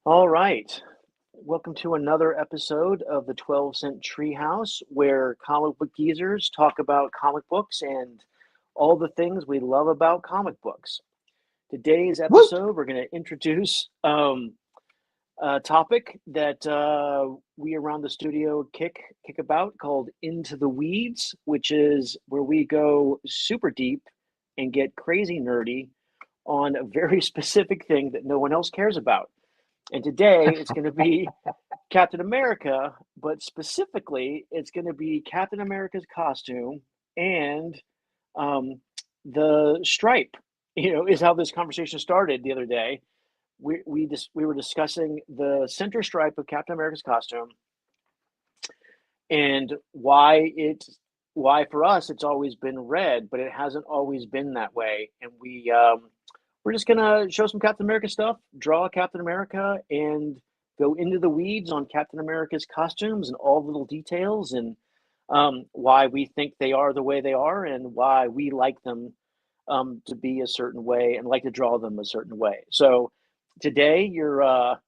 All right. Welcome to another episode of the 12 Cent Treehouse, where comic book geezers talk about comic books and all the things we love about comic books. Today's Woo! episode, we're going to introduce a topic that we around the studio kick about called Into the Weeds, which is where we go super deep and get crazy nerdy on a very specific thing that no one else cares about. And today it's going to be Captain America, but specifically it's going to be Captain America's costume and um, the stripe. Is how this conversation started the other day. We were discussing the center stripe of Captain America's costume and why for us it's always been red, but it hasn't always been that way. And we're just gonna show some Captain America stuff, draw Captain America, and go into the weeds on Captain America's costumes and all the little details and why we think they are the way they are and why we like them to be a certain way and like to draw them a certain way. So today, your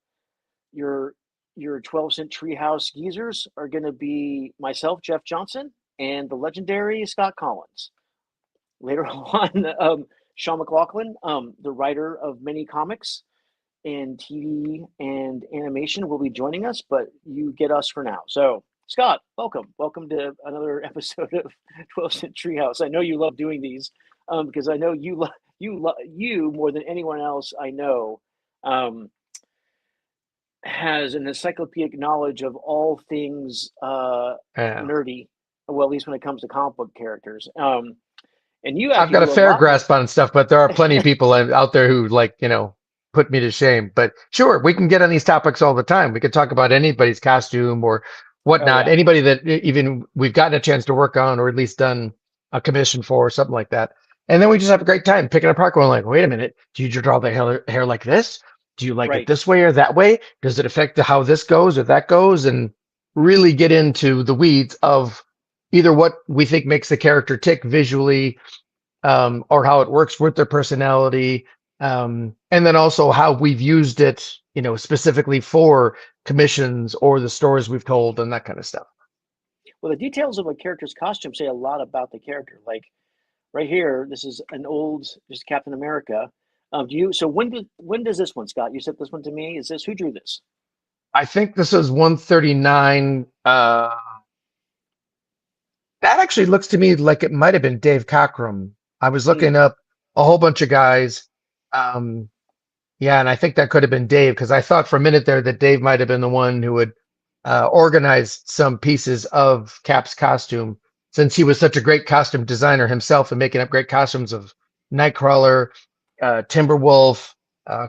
your 12 Cent Treehouse geezers are going to be myself, Jeff Johnson, and the legendary Scott Collins. Later on, Sean McLaughlin, the writer of many comics and TV and animation, will be joining us, but you get us for now. So, Scott, welcome. Welcome to another episode of 12 Cent Treehouse. I know you love doing these because I know you more than anyone else I know um, has an encyclopedic knowledge of all things Yeah. nerdy. Well, at least when it comes to comic book characters. And you I've actually got a do a fair lot with. grasp on stuff, but there are plenty of people out there who put me to shame. But sure, we can get on these topics all the time. We could talk about anybody's costume or Oh whatnot, yeah, anybody that even we've gotten a chance to work on or at least done a commission for or something like that. And then we just have a great time picking apart, going like, wait a minute, do you draw the hair like this? Do you like it right. this way or that way? Does it affect how this goes or that goes? And really get into the weeds of either what we think makes the character tick visually, or how it works with their personality, and then also how we've used it, specifically for commissions or the stories we've told and that kind of stuff. Well, the details of a character's costume say a lot about the character. Like right here, this is just Captain America. Do you? So when does this one, Scott? You sent this one to me. Is this who drew this? I think this is 139. That actually looks to me like it might have been Dave Cockrum. I was Hmm. looking up a whole bunch of guys. Um, yeah, and I think that could have been Dave because I thought for a minute there that Dave might have been the one who would organize some pieces of Cap's costume since he was such a great costume designer himself and making up great costumes of Nightcrawler, Timberwolf,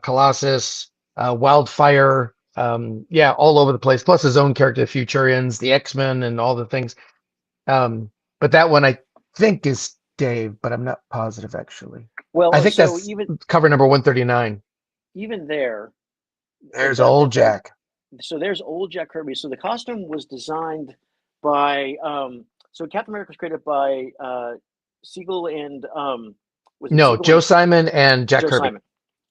Colossus, Wildfire. Yeah, all over the place. Plus his own character, the Futurians, the X-Men, and all the things. Um, but that one I think is Dave, but I'm not positive actually. I Well, think so that's cover number 139. even there, at There's that old at that Jack. so there's old Jack Kirby. So the costume was designed by so Captain America was created by Siegel and was it No, Siegel Joe and Simon and Jack Joe Kirby. Simon?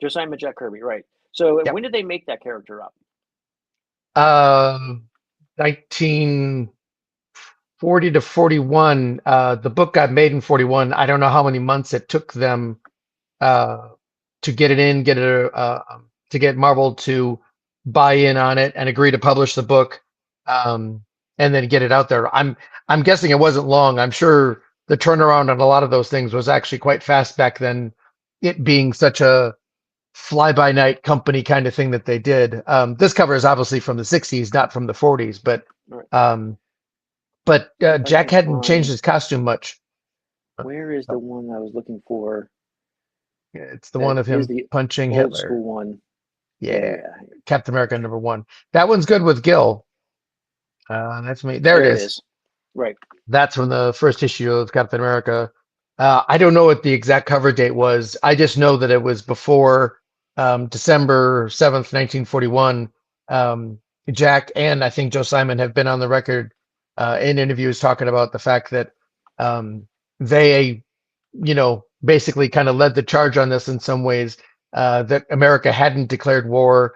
Joe Simon, Jack Kirby, right? So Yep. when did they make that character up? 1940 to 41. The book got made in 41. I don't know how many months it took them uh, to get it in, to get Marvel to buy in on it and agree to publish the book, and then get it out there. I'm guessing it wasn't long. I'm sure the turnaround on a lot of those things was actually quite fast back then, it being such a fly by night company kind of thing that they did. This cover is obviously from the 60s, not from the 40s, All right. um, but See if I Jack can hadn't changed find his costume much. where is the So one I was looking for yeah, it's the that one of is him the punching old Hitler. school one. Yeah, Yeah, Captain America #1. That one's good with Gil. That's me. There it there it is. is. Right. That's from the first issue of Captain America. I don't know what the exact cover date was. I just know that it was before December 7th, 1941. Jack and I think Joe Simon have been on the record in interviews talking about the fact that um, they, basically kind of led the charge on this in some ways, that America hadn't declared war.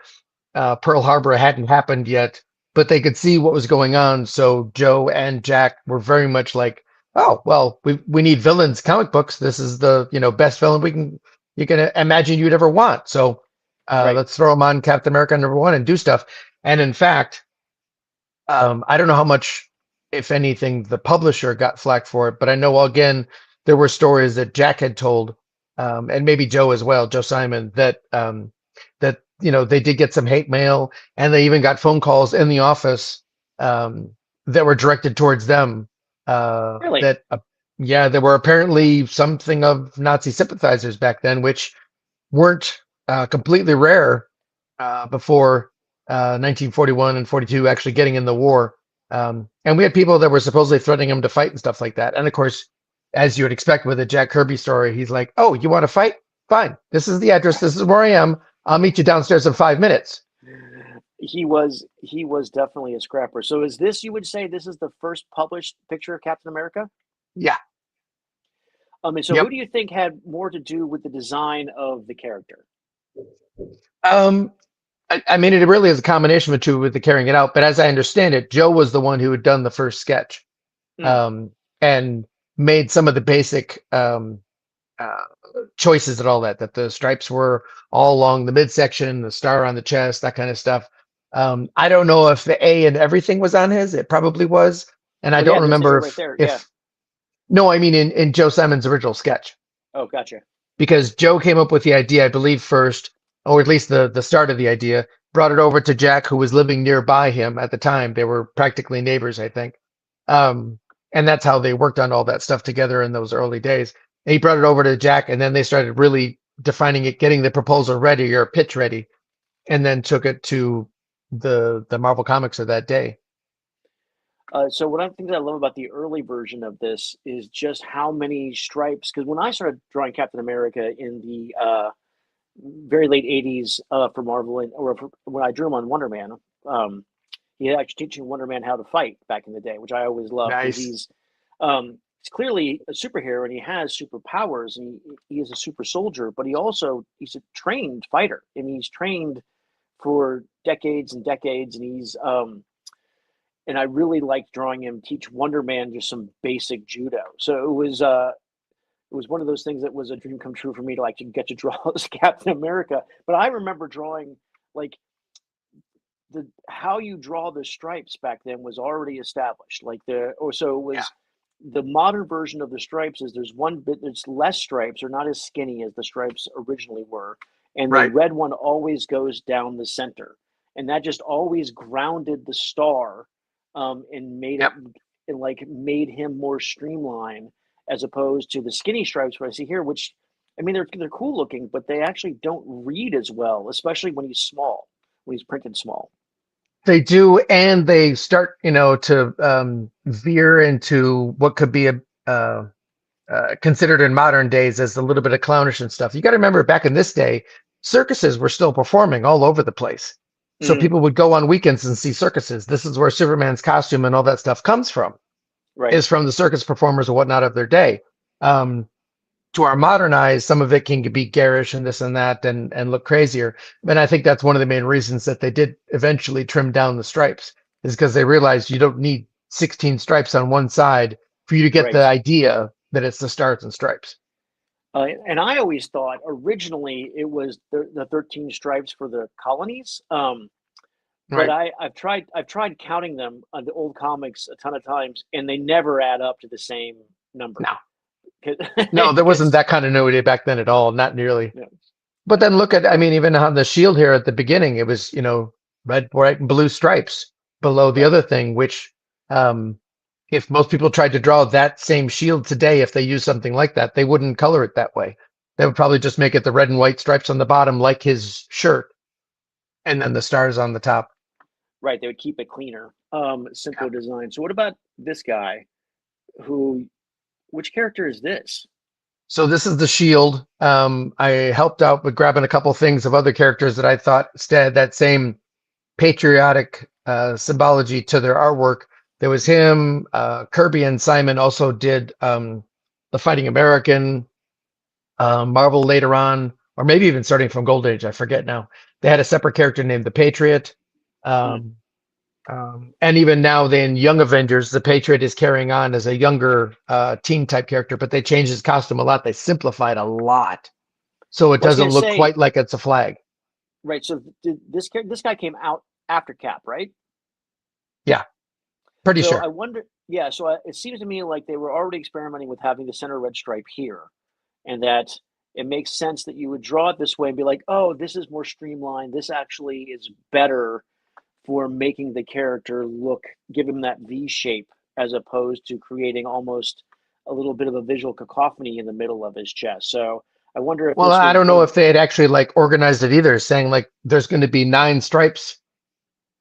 Pearl Harbor hadn't happened yet, but they could see what was going on. So Joe and Jack were very much like, oh, well, we need villains comic books. This is the, best villain you can imagine you'd ever want. So Right. let's throw him on Captain America #1 and do stuff. And in fact, I don't know how much, if anything, the publisher got flack for it, but I know again there were stories that Jack had told, and maybe Joe as well, Joe Simon, that they did get some hate mail, and they even got phone calls in the office that were directed towards them. Really? That Yeah, there were apparently something of Nazi sympathizers back then, which weren't completely rare before 1941 and 42 actually getting in the war. And we had people that were supposedly threatening him to fight and stuff like that. And of course, as you would expect with a Jack Kirby story, he's like, "Oh, you want to fight? Fine. This is the address. This is where I am. I'll meet you downstairs in 5 minutes." He was definitely a scrapper. So is this, you would say this is the first published picture of Captain America? Yeah. And so Yep. who do you think had more to do with the design of the character? I mean, it really is a combination of the two with the carrying it out. But as I understand it, Joe was the one who had done the first sketch, Mm. and made some of the basic uh, choices and all that. That the stripes were all along the midsection, the star on the chest, that kind of stuff. I don't know if the A and everything was on his. It probably was, and I Oh yeah, don't it does say it remember right there. Yeah. if no, I mean in Joe Simon's original sketch, Oh, gotcha. because Joe came up with the idea, I believe, first, or at least the start of the idea, brought it over to Jack, who was living nearby him at the time. They were practically neighbors, I think. Um, and that's how they worked on all that stuff together in those early days. And he brought it over to Jack, and then they started really defining it, getting the proposal ready or pitch ready, and then took it to the Marvel Comics of that day. So one of the things I love about the early version of this is just how many stripes. Because when I started drawing Captain America in the very late '80s for Marvel, when I drew him on Wonder Man, um, he had actually teaching Wonder Man how to fight back in the day, which I always loved because Nice. he's clearly a superhero and he has superpowers and he is a super soldier, but he's a trained fighter and he's trained for decades and decades, and he's and I really liked drawing him teach Wonder Man just some basic judo. So it was one of those things that was a dream come true for me to get to draw as Captain America. But I remember drawing like the how you draw the stripes back then was already established. Like the or so it Yeah. was the modern version of the stripes is there's one bit there's less stripes or not as skinny as the stripes originally were, and the Right. red one always goes down the center, and that just always grounded the star, and made it Yep. and made him more streamlined as opposed to the skinny stripes what I see here, which I mean they're cool looking, but they actually don't read as well, especially when he's small, when he's printed small. They do, and they start, to veer into what could be considered in modern days as a little bit of clownish and stuff. You got to remember, back in this day, circuses were still performing all over the place. So Mm, people would go on weekends and see circuses. This is where Superman's costume and all that stuff comes from, right. is from the circus performers or whatnot of their day. Um, to our modern eyes, some of it can be garish and this and that and look crazier. And I think that's one of the main reasons that they did eventually trim down the stripes, is because they realized you don't need 16 stripes on one side for you to get the Right. idea that it's the stars and stripes. And I always thought originally it was the 13 stripes for the colonies. But Right. I've tried counting them on the old comics a ton of times, and they never add up to the same number. No, no, there wasn't Because that continuity back then at all, not nearly. yeah, But then look at, I mean, even on the shield here at the beginning, it was, red, white, and blue stripes below the right, other thing, which, if most people tried to draw that same shield today, if they use something like that, they wouldn't color it that way. They would probably just make it the red and white stripes on the bottom, like his shirt, and then the stars on the top. right. They would keep it cleaner, Yeah. simpler design. So what about this guy? Who? Which character is this? So this is the shield. I helped out with grabbing a couple things of other characters that I thought had that same patriotic symbology to their artwork. There was him. Kirby and Simon also did the Fighting American. Marvel later on, or maybe even starting from Gold Age, I forget now. They had a separate character named the Patriot. Mm. Um, and even now, in Young Avengers, the Patriot is carrying on as a younger teen type character, but they changed his costume a lot. They simplified a lot, so it Well, I was doesn't gonna look say, quite like it's a flag. right. So this guy came out after Cap, right? Yeah, pretty So sure. I wonder. Yeah. So it seems to me like they were already experimenting with having the center red stripe here, and that it makes sense that you would draw it this way and be like, oh, this is more streamlined. This actually is better for making the character look, give him that V shape, as opposed to creating almost a little bit of a visual cacophony in the middle of his chest. So I wonder if Well, this I was don't know being if they had actually like organized it either, saying like there's going to be 9 stripes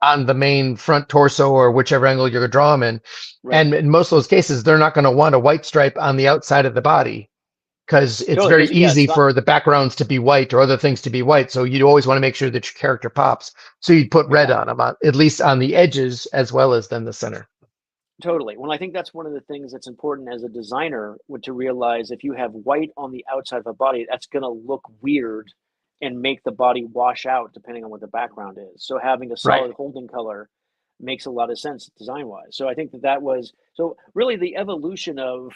on the main front torso or whichever angle you're gonna draw them in. right. And in most of those cases, they're not going to want a white stripe on the outside of the body because it's Totally, very because yeah, easy it's not for the backgrounds to be white or other things to be white. So you always want to make sure that your character pops. So you'd put red on exactly. them, at least on the edges as well as then the center. Totally. Well, I think that's one of the things that's important as a designer to realize if you have white on the outside of a body, that's going to look weird and make the body wash out depending on what the background is. So having a Right. solid holding color makes a lot of sense design wise. So I think that was so really the evolution of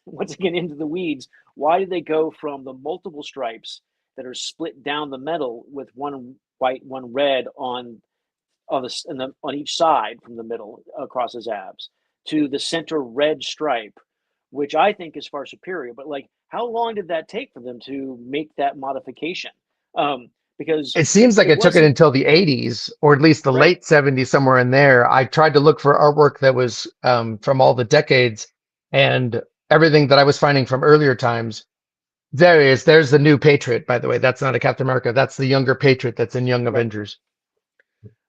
once again into the weeds. Why did they go from the multiple stripes that are split down the middle with one white, one red on each side from the middle across his abs to the center red stripe, which I think is far superior. But like, how long did that take for them to make that modification? Because It seems like it it took it wasn't until the 80s or at least the right. late 70s, somewhere in there. I tried to look for artwork that was from all the decades, and everything that I was finding from earlier times. There he is. There's the new Patriot, by the way. That's not a Captain America. That's the younger Patriot that's in Young Right. Avengers.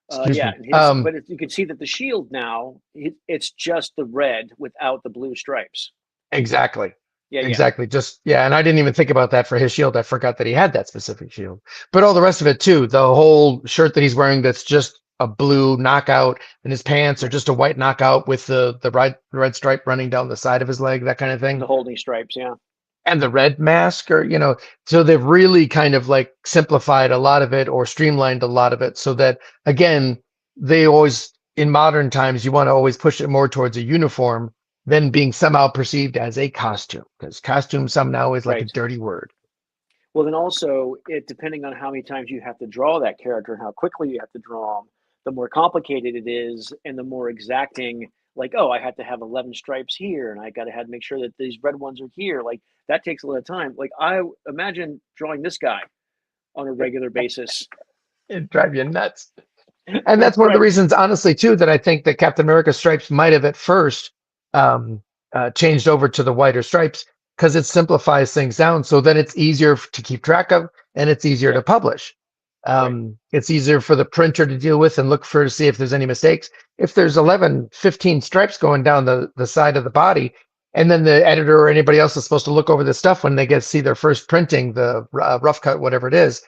Excuse Yeah, me. but you can see that the shield now it's just the red without the blue stripes. Exactly. Yeah, yeah, Exactly. Just yeah, and I didn't even think about that for his shield. I forgot that he had that specific shield. But all the rest of it too. The whole shirt that he's wearing that's just a blue knockout, and his pants are right. just a white knockout with the red stripe running down the side of his leg, that kind of thing. The holding stripes. Yeah, And the red mask, or so they've really kind of like simplified a lot of it or streamlined a lot of it so that again, they always in modern times you want to always push it more towards a uniform than being somehow perceived as a costume, because costume somehow is like a right. dirty word. Well, then also, it depending on how many times you have to draw that character and how quickly you have to draw them, the more complicated it is, and the more exacting. Like, oh, I had to have 11 stripes here, and I got to have make sure that these red ones are here. Like that takes a lot of time. Like I imagine drawing this guy on a regular basis. It drive you nuts. And that's one of the Right, reasons, honestly, too, that I think that Captain America stripes might have at first um, changed over to the whiter stripes because it simplifies things down so that it's easier to keep track of and it's easier to right, publish. right, It's easier for the printer to deal with and look for to see if there's any mistakes. If there's 11, 15 stripes going down the side of the body, and then the editor or anybody else is supposed to look over the stuff when they get to see their first printing, the rough cut, whatever it is,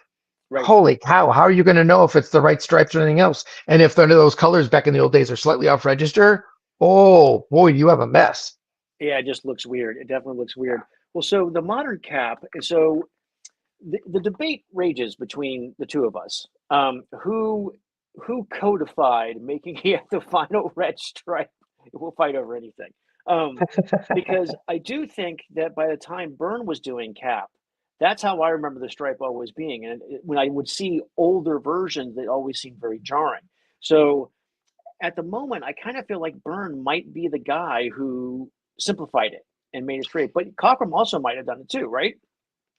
right. holy cow, how are you going to know if it's the right stripes or anything else? And if those colors back in the old days are slightly off register, oh boy, you have a mess. Yeah, it just looks weird. It definitely looks weird. Well, so the modern cap. So the debate rages between the two of us. Who codified making he have the final red stripe? We'll fight over anything. Because I do think that by the time Byrne was doing Cap, that's how I remember the stripe always being. And when I would see older versions, they always seemed very jarring. So at the moment, I kind of feel like Byrne might be the guy who simplified it and made it straight. But Cockrum also might have done it too, right?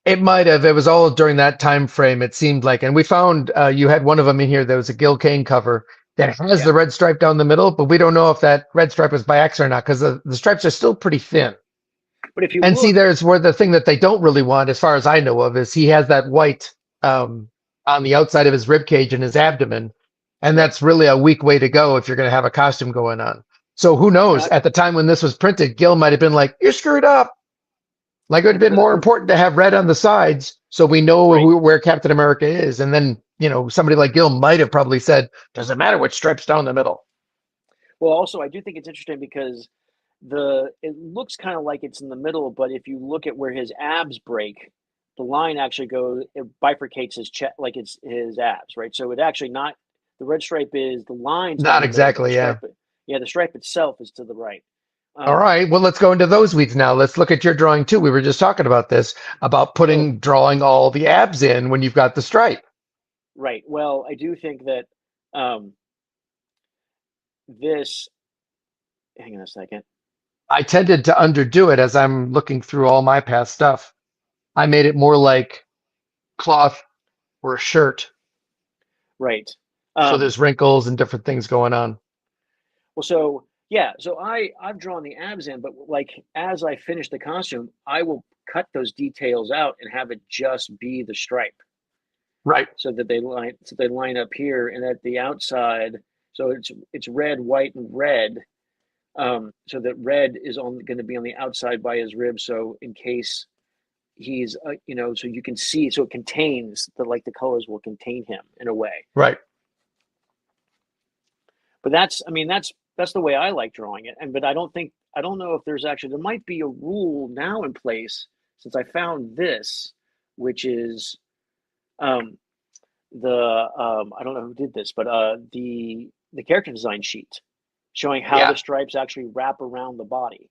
It might have. It was all during that time frame. It seemed like, and we found you had one of them in here. There was a Gil Kane cover that has Yeah. the red stripe down the middle, but we don't know if that red stripe was by accident or not because the stripes are still pretty thin. But if you And see, look, there's where the thing that they don't really want, as far as I know of, is he has that white um, on the outside of his rib cage and his abdomen, and right. that's really a weak way to go if you're going to have a costume going on. So who knows? Now, At the time when this was printed, Gil might have been like, "You're screwed up." Like it would have been more important to have red on the sides so we know right. where Captain America is. And then, somebody like Gil might have probably said, "Doesn't matter which stripes down the middle." Well, also, I do think it's interesting because it looks kind of like it's in the middle, but if you look at where his abs break, the line actually goes, it bifurcates his chest, like it's his abs, right? So it actually not, the red stripe is, the line's down Not the middle, but the exactly, yeah. stripe, yeah, the stripe itself is to the right. All Um, right. Well, let's go into those weeds now. Let's look at your drawing too. We were just talking about this, about oh, drawing all the abs in when you've got the stripe. right. Well, I do think that um, this, hang on a second. I tended to underdo it as I'm looking through all my past stuff. I made it more like cloth or a shirt. Right. So Um, there's wrinkles and different things going on. well, so yeah, so I've drawn the abs in, but like as I finish the costume, I will cut those details out and have it just be the stripe, Right. so that they line up here and at the outside. So it's red, white, and red. So that red is on going to be on the outside by his ribs. So in case he's so you can see, so it contains the colors will contain him in a way. Right. But that's the way I like drawing it. But I don't know if there might be a rule now in place, since I found this, which is I don't know who did this, but the character design sheet showing how Yeah. the stripes actually wrap around the body.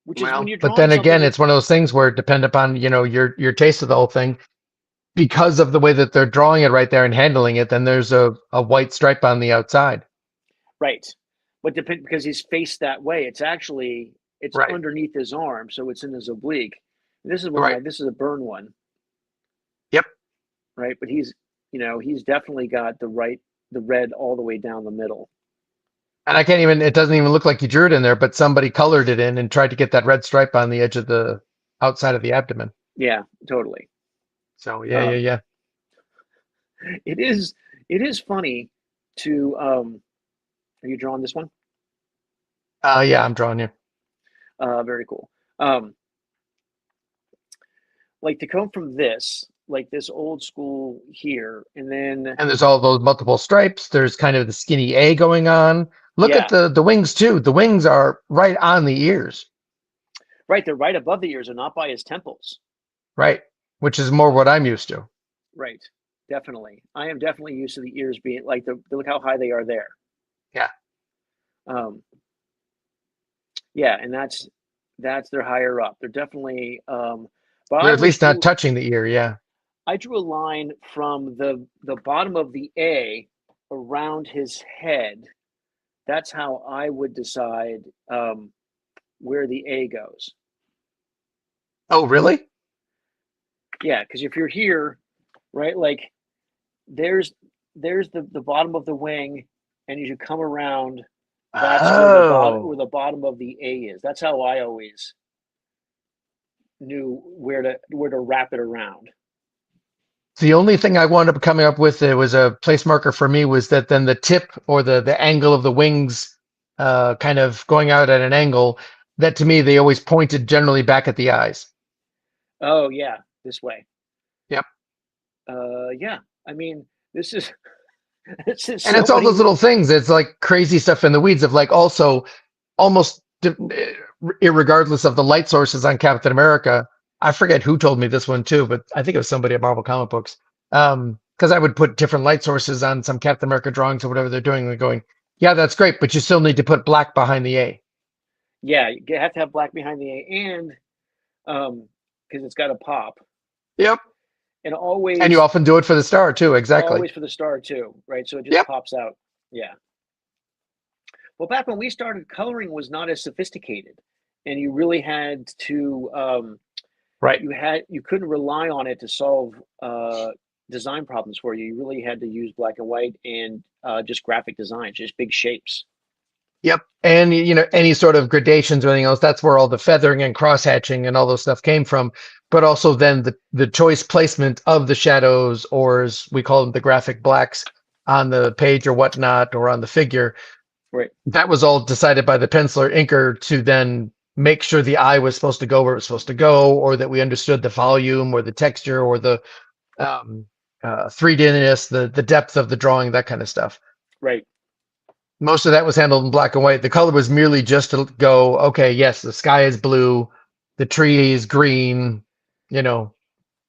Which is when Well, you're but drawing then again, something. it's one of those things where depend upon, your taste of the whole thing. Because of the way that they're drawing it right there and handling it, then there's a white stripe on the outside. Right, but because he's faced that way, it's Right. underneath his arm, so it's in his oblique. Right. This is a burn one, Yep. right? But he's definitely got the red all the way down the middle. And it doesn't even look like you drew it in there, but somebody colored it in and tried to get that red stripe on the edge of the outside of the abdomen. Yeah, totally. So yeah, yeah, Um, yeah. it is funny to are you drawing this one? Yeah, I'm drawing you. Very cool. Like to come from this, like this old school here, and then And there's all those multiple stripes. There's kind of the skinny A going on. Look at yeah, the wings too. The wings are right on the ears, right, they're right above the ears and not by his temples. right? Which is more what I'm used to. Right, definitely. I am definitely used to the ears being like look how high they are there. Yeah. Um, yeah, and they're higher up. They're definitely but They're at least not touching the ear. Yeah. I drew a line from the bottom of the A around his head. That's how I would decide where the A goes. Oh, really? Yeah, because if you're here, right, like there's the bottom of the wing, and as you come around, that's Oh. where the bottom of the A is. That's how I always knew where to wrap it around. The only thing I wound up coming up with, it was a place marker for me, was that then the tip or the angle of the wings, kind of going out at an angle, that to me they always pointed generally back at the eyes. Oh yeah, this way. Yep. Yeah. I mean, this is this is And so it's all many. those little things. It's like crazy stuff in the weeds of like also almost irregardless of the light sources on Captain America. I forget who told me this one too, but I think it was somebody at Marvel Comic Books. Because I would put different light sources on some Captain America drawings or whatever they're doing. They're going, yeah, that's great, but you still need to put black behind the A. Yeah, you have to have black behind the A, and because it's got to pop, Yep. and And you often do it for the star too. Exactly. always for the star too, right? So it just Yep. pops out. Yeah. Well, back when we started, coloring was not as sophisticated, and you really had to Right. you couldn't rely on it to solve design problems for you. You really had to use black and white and just graphic design, just big shapes. Yep. And any sort of gradations or anything else, that's where all the feathering and cross hatching and all those stuff came from. But also then the choice placement of the shadows, or as we call them, the graphic blacks on the page or whatnot, or on the figure. Right. That was all decided by the penciler inker to then make sure the eye was supposed to go where it was supposed to go, or that we understood the volume or the texture or the 3D-ness, the depth of the drawing, that kind of stuff. Right. Most of that was handled in black and white. The color was merely just to go, okay, yes, the sky is blue, the tree is green, you know,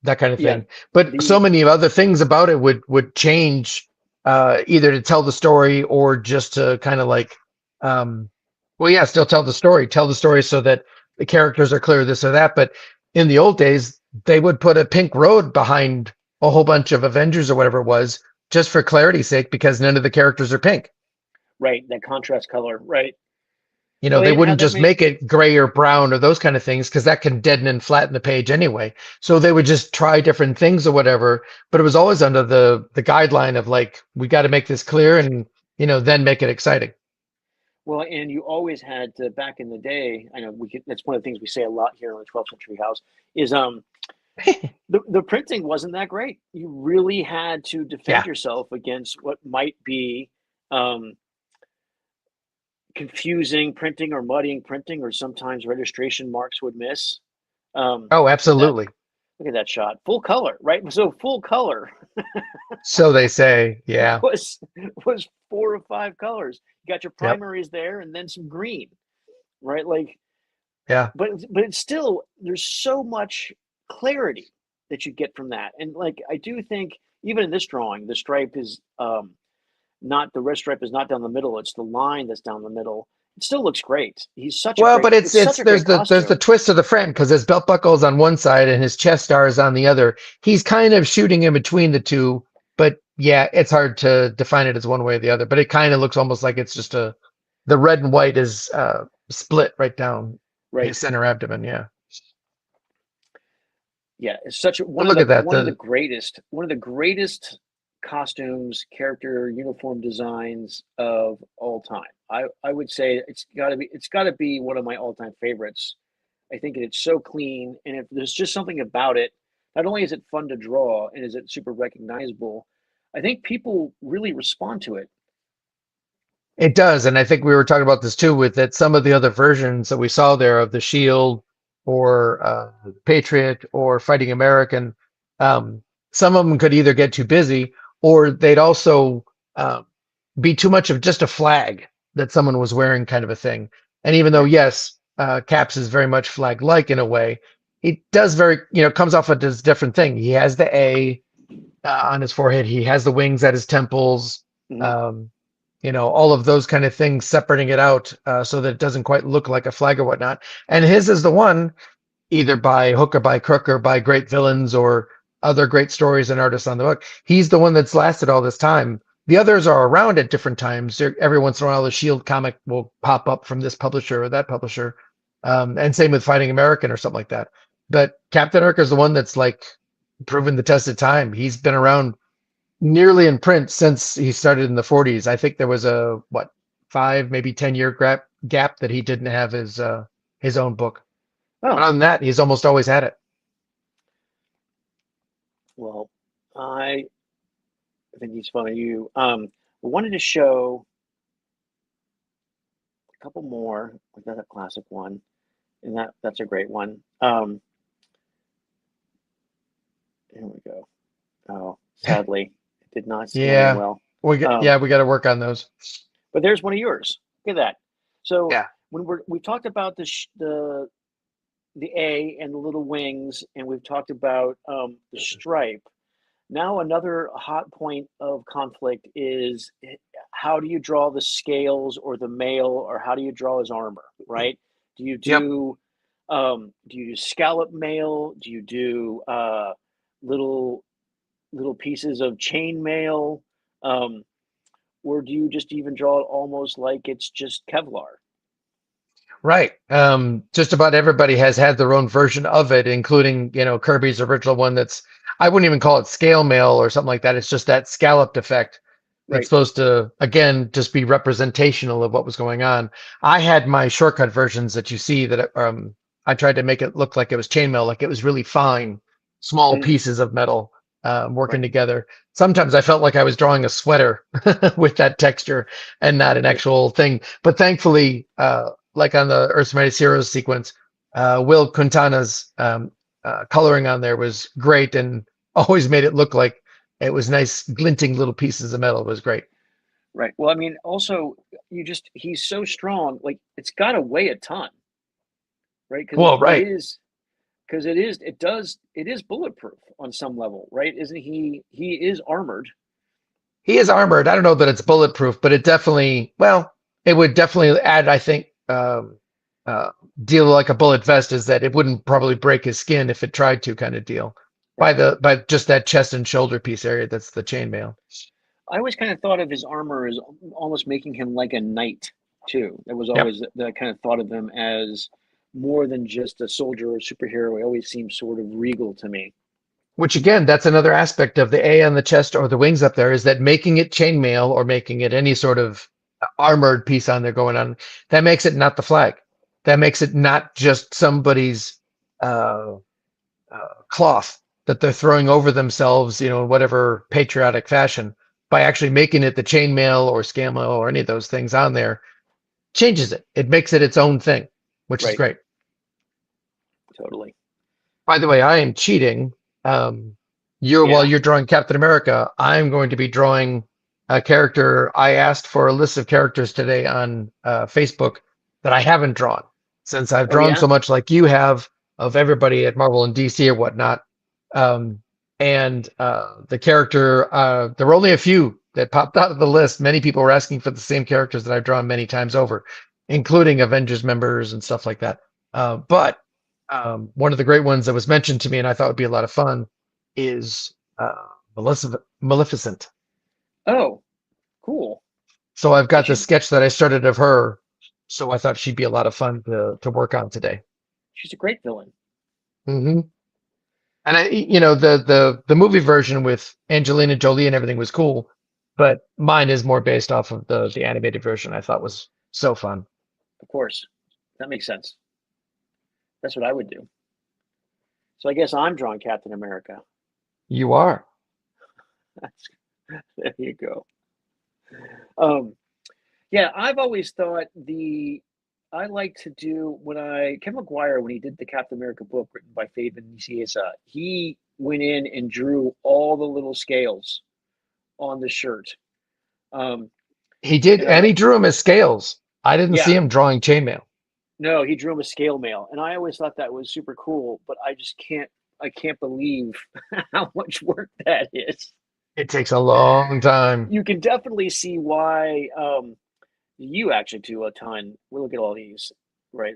that kind of Yeah, thing. But so the many other things about it would change, either to tell the story or just to kind of like, um, well, yeah, still tell the story so that the characters are clear, this or that. But in the old days, they would put a pink road behind a whole bunch of Avengers or whatever it was, just for clarity's sake, because none of the characters are pink. right, that contrast color, right? You know, Well, they how wouldn't that just make make it gray or brown or those kind of things because that can deaden and flatten the page anyway. So they would just try different things or whatever, but it was always under the guideline of like, we got to make this clear and, then make it exciting. well, and you always had to, back in the day. I know that's one of the things we say a lot here on the 12th Century House is the printing wasn't that great. You really had to defend Yeah. yourself against what might be um, confusing printing or muddying printing, or sometimes registration marks would miss. Oh, That absolutely. Look at that shot, full color, right? So full color So they say, yeah. was was 4 or 5 colors. You got your Yep. primaries there, and then some green, right? Like, Yeah. but it's still, there's so much clarity that you get from that, and like I do think even in this drawing, the stripe is not the red stripe is not down the middle; it's the line that's down the middle. It still looks great. Well, but it's It's such it's a great there's the costume. twist of the frame because his belt buckle's on one side and his chest star is on the other. He's kind of shooting in between the two, but yeah, it's hard to define it as one way or the other. But it kind of looks almost like it's just the red and white is split right down his Right. center abdomen. Yeah, Yeah, it's such a, but look at that. one of the greatest costumes, character, uniform designs of all time. I would say it's got to be one of my all-time favorites. I think it's so clean, and if there's just something about it, not only is it fun to draw and is it super recognizable, I think people really respond to it. It does, and I think we were talking about this too with that some of the other versions that we saw there of the Shield or Patriot or Fighting American, um, some of them could either get too busy or they'd also uh, be too much of just a flag that someone was wearing, kind of a thing. And even though Right. yes, Caps is very much flag-like in a way, it does comes off as a different thing. He has the A on his forehead. He has the wings at his temples. Mhm. Um, all of those kind of things, separating it out so that it doesn't quite look like a flag or whatnot. And his is the one, either by hook or by crook or by great villains or other great stories and artists on the book. He's the one that's lasted all this time. The others are around at different times. Every once in a while, the Shield comic will pop up from this publisher or that publisher, and same with Fighting American or something like that. But Captain America is the one that's like proven the test of time. He's been around nearly in print since he started in the 40s. I think there was a what 5 maybe 10 year gap that he didn't have his own book. But Oh, other than that, he's almost always had it. well, I think he's fun of you. Wanted to show a couple more. Like that's a classic one, and that's a great one. Here we go. Oh, sadly, it did not scan Yeah, well. yeah, Um, we got to work on those. but there's one of yours. Look at that. So Yeah, when we talked about the A and the little wings, and we've talked about the stripe. Now another hot point of conflict is how do you draw the scales or the mail, or how do you draw his armor, right? Do you yep. do scallop mail? Do you do little little pieces of chain mail? Um, or do you just even draw it almost like it's just Kevlar? Right. Just about everybody has had their own version of it, including, Kirby's original one that's, I wouldn't even call it scale mail or something like that. It's just that scalloped effect that's Right. supposed to, again, just be representational of what was going on. I had my shortcut versions that you see that I tried to make it look like it was chainmail, like it was really fine, small Mhm. pieces of metal working Right. together. Sometimes I felt like I was drawing a sweater with that texture and not an Right. actual thing. But thankfully, like on the Earth's Mightiest Heroes sequence, Will Quintana's coloring on there was great and always made it look like it was nice, glinting little pieces of metal. It was great. Right. Well, I mean, also, he's so strong. Like it's got to weigh a ton, right? Because Well, it right. is. because it is bulletproof on some level, right? Isn't he is armored? He is armored. I don't know that it's bulletproof, but it definitely, well, it would definitely add, I think, uh, deal like a bullet vest is that it wouldn't probably break his skin if it tried to, kind of deal. Right. By just that chest and shoulder piece area, that's the chainmail. I always kind of thought of his armor as almost making him like a knight too. That was Yep. always the kind of thought of him as more than just a soldier or superhero. He always seems sort of regal to me. Which again, that's another aspect of the A on the chest or the wings up there is that making it chainmail or making it any sort of armored piece on there going on, that makes it not the flag. That makes it not just somebody's uh, cloth that they're throwing over themselves, in whatever patriotic fashion. By actually making it the chainmail or scale or any of those things on there, changes it. It makes it its own thing, which is Right. great. Totally. By the way, I am cheating. While Yeah. you're drawing Captain America, I'm going to be drawing a character. I asked for a list of characters today on Facebook that I haven't drawn since I've Oh drawn yeah. so much like you have of everybody at Marvel and DC or whatnot. And the character, there were only a few that popped out of the list. Many people were asking for the same characters that I've drawn many times over, including Avengers members and stuff like that. But one of the great ones that was mentioned to me and I thought would be a lot of fun is Maleficent. Oh, cool. So I've Yeah, got the sketch that I started of her. So I thought she'd be a lot of fun to work on today. she's a great villain. Hmm. And the movie version with Angelina Jolie and everything was cool, but mine is more based off of the animated version. I thought was so fun. Of course. That makes sense. That's what I would do. So I guess I'm drawing Captain America. You are. There you go. Um, yeah, I've always thought I like to do Ken McGuire when he did the Captain America book written by Fabian Nicieza, he went in and drew all the little scales on the shirt. Um, He did, and and he drew him as scales. I didn't see yeah, him drawing chainmail. no, he drew him a scale mail, and I always thought that was super cool, but I can't believe how much work that is. It takes a long time. You can definitely see why you actually do a ton. We look at all these, right?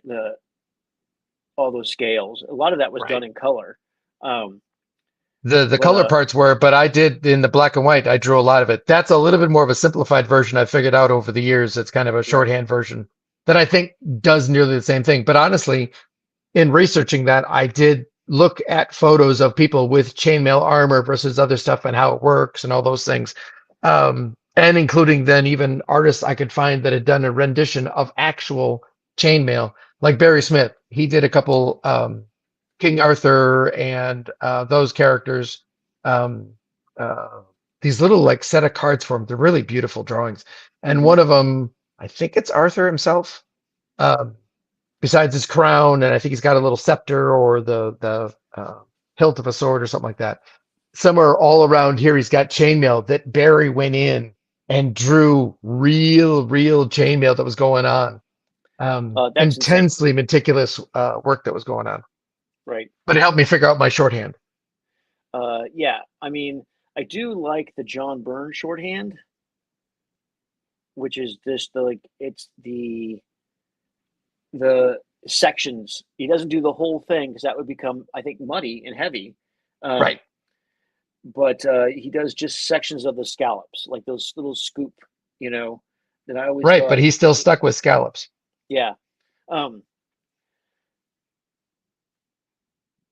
All those scales. A lot of that was done Right. in color. Um, The but color parts were, but I did in the black and white, I drew a lot of it. That's a little bit more of a simplified version I figured out over the years. It's kind of a right, shorthand version that I think does nearly the same thing. But honestly, in researching that, I did look at photos of people with chainmail armor versus other stuff and how it works and all those things. And including then even artists I could find that had done a rendition of actual chainmail, like Barry Smith. He did a couple King Arthur and those characters. Um, uh, these little like set of cards for him. They're really beautiful drawings. And hmm one of them, I think it's Arthur himself. Um, Besides his crown, and I think he's got a little scepter or the hilt of a sword or something like that. Somewhere all around here, he's got chainmail that Barry went in and drew real chainmail that was going on. that's insane, Intensely meticulous work that was going on. right? But it helped me figure out my shorthand. Yeah, I mean, I do like the John Byrne shorthand, which is just it's the sections. He doesn't do the whole thing because that would become, I think, muddy and heavy. Um, Right, but he does just sections of the scallops, like those little scoop, you know, that I always right. But thought, he's still stuck with scallops. yeah. Um,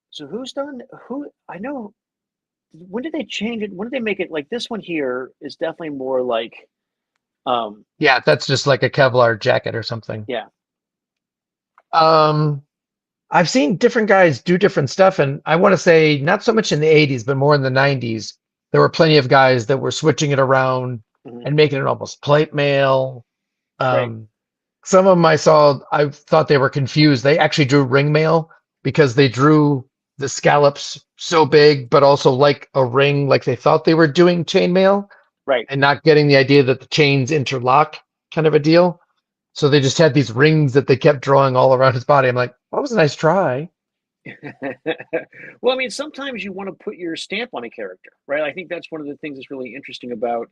so who's done who? I know. When did they change it? When did they make it? Like this one here is definitely more like, Yeah, that's just like a Kevlar jacket or something. yeah, Um, I've seen different guys do different stuff, and I want to say not so much in the 80s, but more in the 90s. There were plenty of guys that were switching it around mhm, and making it almost plate mail. right, Um, some of them I saw, I thought they were confused. They actually drew ring mail because they drew the scallops so big, but also like a ring, like they thought they were doing chain mail right. and not getting the idea that the chains interlock kind of a deal. So they just had these rings that they kept drawing all around his body. I'm like, that was a nice try. Well, I mean, sometimes you want to put your stamp on a character, right? I think that's one of the things that's really interesting about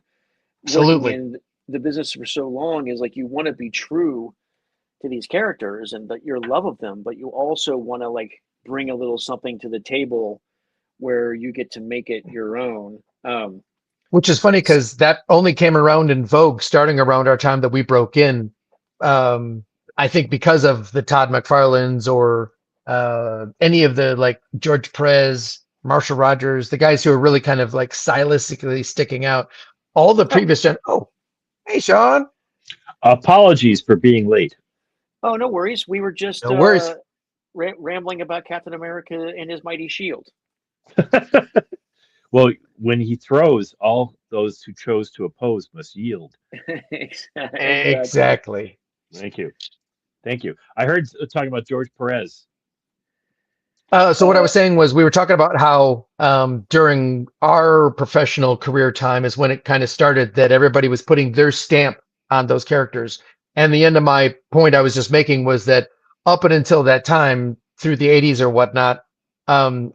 working Absolutely. in the business for so long is like you want to be true to these characters and that your love of them, but you also want to like bring a little something to the table where you get to make it your own. Which is funny S- because that only came around in vogue starting around our time that we broke in. Um, I think because of the Todd McFarlanes or any of the like George Perez, Marshall Rogers, the guys who are really kind of like stylistically sticking out. All the oh, previous gen. Oh, hey, Sean. Apologies for being late. oh, no worries. We were just No worries. rambling about Captain America and his mighty shield. Well, when he throws, all those who chose to oppose must yield. Exactly. Exactly. Thank you. Thank you. I heard talking about George Perez. So what I was saying was we were talking about how during our professional career time is when it kind of started that everybody was putting their stamp on those characters. And the end of my point I was just making was that up and until that time, through the 80s or whatnot,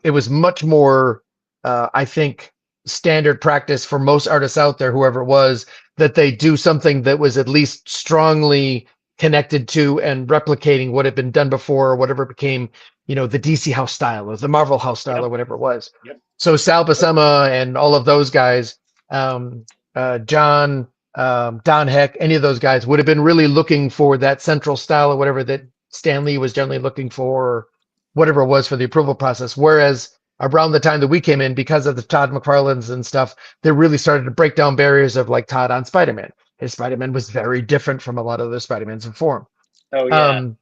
it was much more, I think, standard practice for most artists out there, whoever it was, that they do something that was at least strongly connected to and replicating what had been done before or whatever became the DC house style or the Marvel house style Yep. or whatever it was. Yep. So Sal Buscema and all of those guys, John, Don Heck, any of those guys would have been really looking for that central style or whatever that Stan Lee was generally looking for, or whatever it was for the approval process. Whereas around the time that we came in, because of the Todd McFarlane's and stuff, they really started to break down barriers of like Todd on Spider-Man. His Spider-Man was very different from a lot of the Spider-Mans in form. Oh yeah. Um,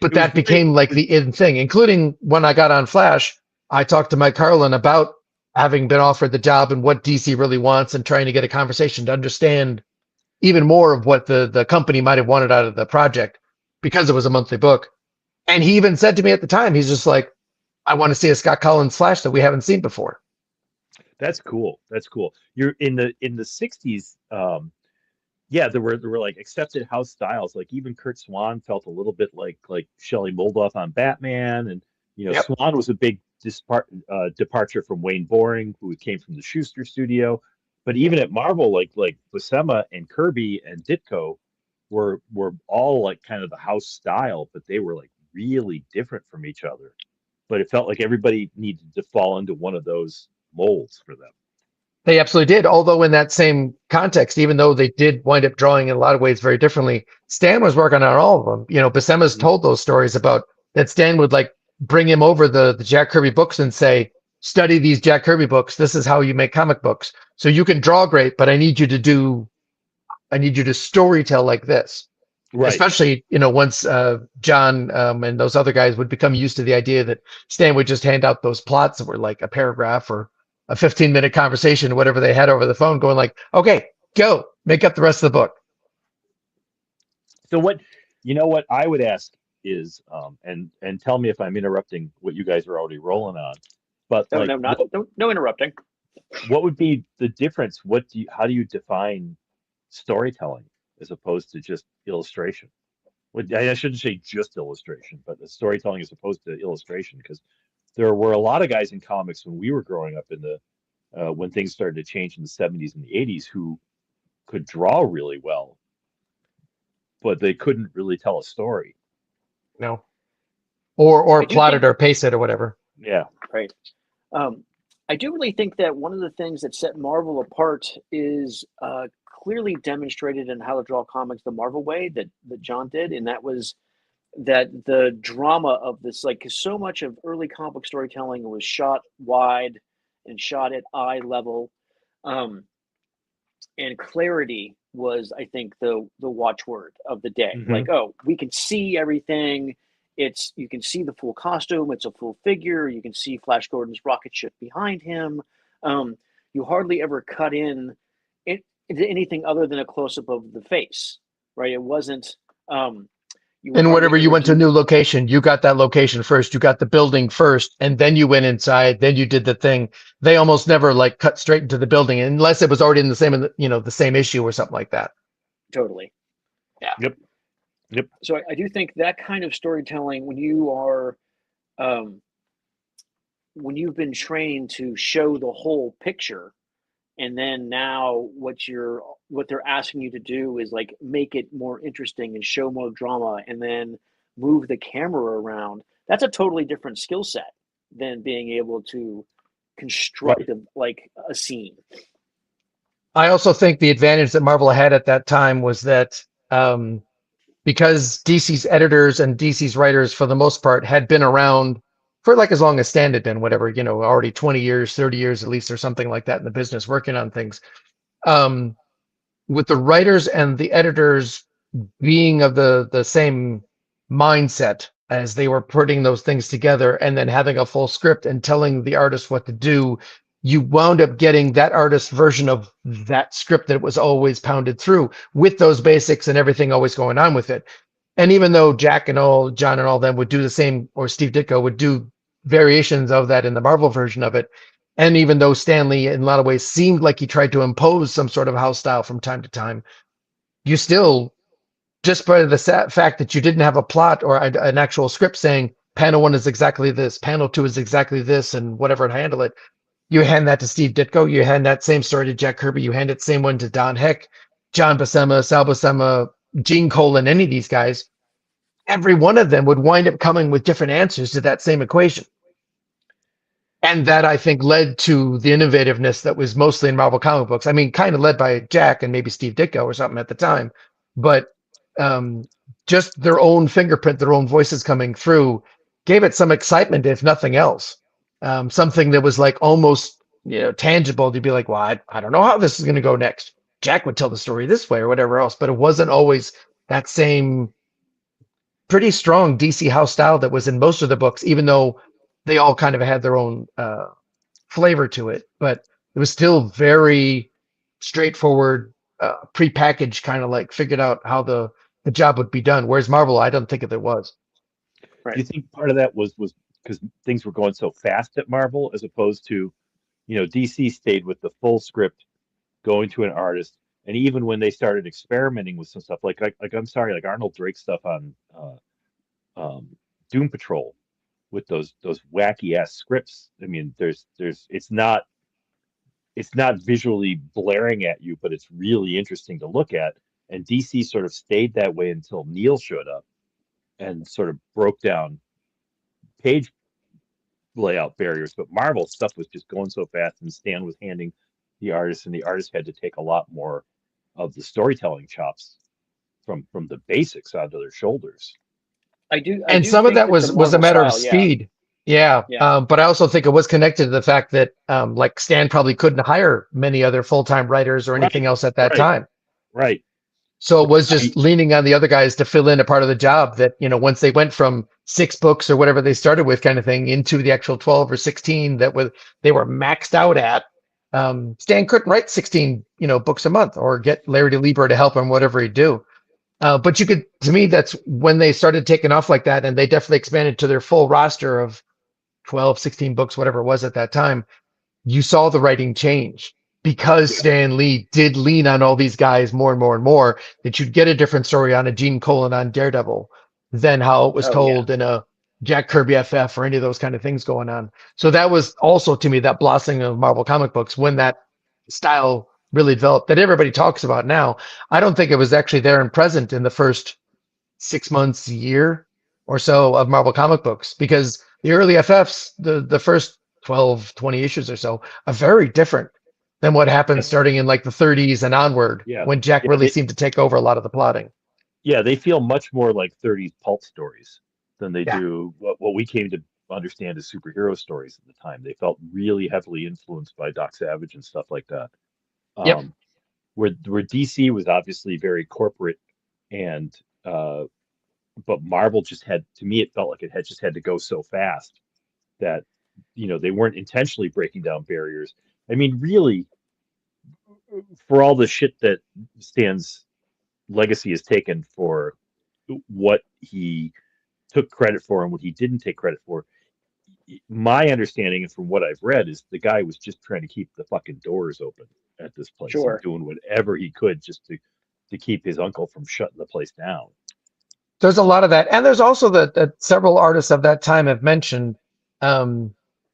but It was that very, became like the in thing, including when I got on Flash. I talked to Mike Carlin about having been offered the job and what DC really wants and trying to get a conversation to understand even more of what the company might have wanted out of the project because it was a monthly book. And he even said to me at the time, he's just like, I want to see a Scott Collins Flash that we haven't seen before. that's cool. That's cool. You're in the 60s. Yeah, there were like accepted house styles. Like even Kurt Swan felt a little bit like Shelley Moldoff on Batman, and Yep. Swan was a big departure from Wayne Boring, who came from the Schuster studio. But even at Marvel, like Buscema and Kirby and Ditko were all like kind of the house style, but they were like really different from each other. But it felt like everybody needed to fall into one of those molds for them. They absolutely did. Although in that same context, even though they did wind up drawing in a lot of ways very differently, Stan was working on all of them. Buscema's Mhm. told those stories about that Stan would like bring him over the Jack Kirby books and say, study these Jack Kirby books. This is how you make comic books. So you can draw great, but I need you to storytell like this. Right. Especially, once John and those other guys would become used to the idea that Stan would just hand out those plots that were like a paragraph or a 15-minute conversation, whatever they had over the phone, going like, okay, go make up the rest of the book. So what I would ask is, and tell me if I'm interrupting what you guys are already rolling on, but No, like no, not no interrupting. what would be the difference? How do you define storytelling as opposed to just illustration? I shouldn't say just illustration, but the storytelling as opposed to illustration, because there were a lot of guys in comics when we were growing up in the when things started to change in the 70s and the 80s who could draw really well, but they couldn't really tell a story. No, or I do plot it think or pace it or whatever. Yeah. right. Um, I do really think that one of the things that set Marvel apart is clearly demonstrated in how to draw comics the Marvel way that John did, and that was that the drama of this, like, 'cause so much of early comic book storytelling was shot wide and shot at eye level, um, and clarity was, I think, the watchword of the day. Hmm. Like, oh, we can see everything. It's you can see the full costume. It's a full figure. You can see Flash Gordon's rocket ship behind him. Um, you hardly ever cut in it into anything other than a close up of the face, right? It wasn't. You would And whenever hardly you ever went to a do new location, you got that location first. You got the building first, and then you went inside. Then you did the thing. They almost never like cut straight into the building unless it was already in the same issue or something like that. totally. Yeah. Yep. Yep. So I do think that kind of storytelling, when you are um, when you've been trained to show the whole picture, and then now what they're asking you to do is like make it more interesting and show more drama and then move the camera around, that's a totally different skill set than being able to construct Right. a scene. I also think the advantage that Marvel had at that time was that because DC's editors and DC's writers, for the most part, had been around for like as long as Stan had been, whatever, already 20 years, 30 years at least, or something like that in the business, working on things. With the writers and the editors being of the same mindset as they were putting those things together and then having a full script and telling the artist what to do, you wound up getting that artist's version of that script that was always pounded through with those basics and everything always going on with it. And even though Jack and all, John and all them would do the same, or Steve Ditko would do variations of that in the Marvel version of it, and even though Stan Lee in a lot of ways seemed like he tried to impose some sort of house style from time to time, you still, just by the fact that you didn't have a plot or an actual script saying panel 1 is exactly this, panel 2 is exactly this, and whatever, and handle it, you hand that to Steve Ditko, you hand that same story to Jack Kirby, you hand it same one to Don Heck, John Buscema, Sal Buscema, Gene Colan, any of these guys, every one of them would wind up coming with different answers to that same equation. And that, I think, led to the innovativeness that was mostly in Marvel comic books. I mean, kind of led by Jack and maybe Steve Ditko or something at the time, but just their own fingerprint, their own voices coming through gave it some excitement, if nothing else. Something that was like almost tangible to be like, well, I don't know how this is going to go next. Jack would tell the story this way or whatever else, but it wasn't always that same pretty strong DC house style that was in most of the books, even though they all kind of had their own flavor to it. But it was still very straightforward, prepackaged, kind of like figured out how the job would be done. Whereas Marvel, I don't think it was. Right. Do you think part of that was because things were going so fast at Marvel, as opposed to, DC stayed with the full script, going to an artist, and even when they started experimenting with some stuff, like I'm sorry, like Arnold Drake stuff on Doom Patrol, with those wacky ass scripts. I mean, it's not visually blaring at you, but it's really interesting to look at. And DC sort of stayed that way until Neil showed up and sort of broke down page layout barriers. But Marvel stuff was just going so fast, and Stan was handing the artist, and the artist had to take a lot more of the storytelling chops from the basics onto their shoulders. And some of that was a matter of speed. Yeah. But I also think it was connected to the fact that like Stan probably couldn't hire many other full-time writers or anything else at that time. Right. So it was just leaning on the other guys to fill in a part of the job that, once they went from 6 books or whatever they started with kind of thing into the actual 12 or 16 they were maxed out at, Stan couldn't write 16, books a month or get Larry DeLiber to help him, whatever he'd do. But to me, that's when they started taking off like that. And they definitely expanded to their full roster of 12, 16 books, whatever it was at that time. You saw the writing change because Stan Lee did lean on all these guys more and more and more, that you'd get a different story on a Gene Colan on Daredevil than how it was told in a Jack Kirby FF or any of those kind of things going on. So that was also, to me, that blossoming of Marvel comic books when that style really developed that everybody talks about now. I don't think it was actually there and present in the first 6 months, year or so of Marvel comic books, because the early FFs, the first 12, 20 issues or so, are very different than what happened starting in like the 30s and onward, when Jack really seemed to take over a lot of the plotting. Yeah, they feel much more like 30s pulp stories than they do what we came to understand as superhero stories at the time. They felt really heavily influenced by Doc Savage and stuff like that. Where DC was obviously very corporate, and but Marvel just had, to me, it felt like it had to go so fast that they weren't intentionally breaking down barriers. I mean, really, for all the shit that Stan's legacy has taken for what he took credit for and what he didn't take credit for, my understanding, and from what I've read, is the guy was just trying to keep the fucking doors open at this place, and doing whatever he could just to keep his uncle from shutting the place down. There's a lot of that, and there's also that several artists of that time have mentioned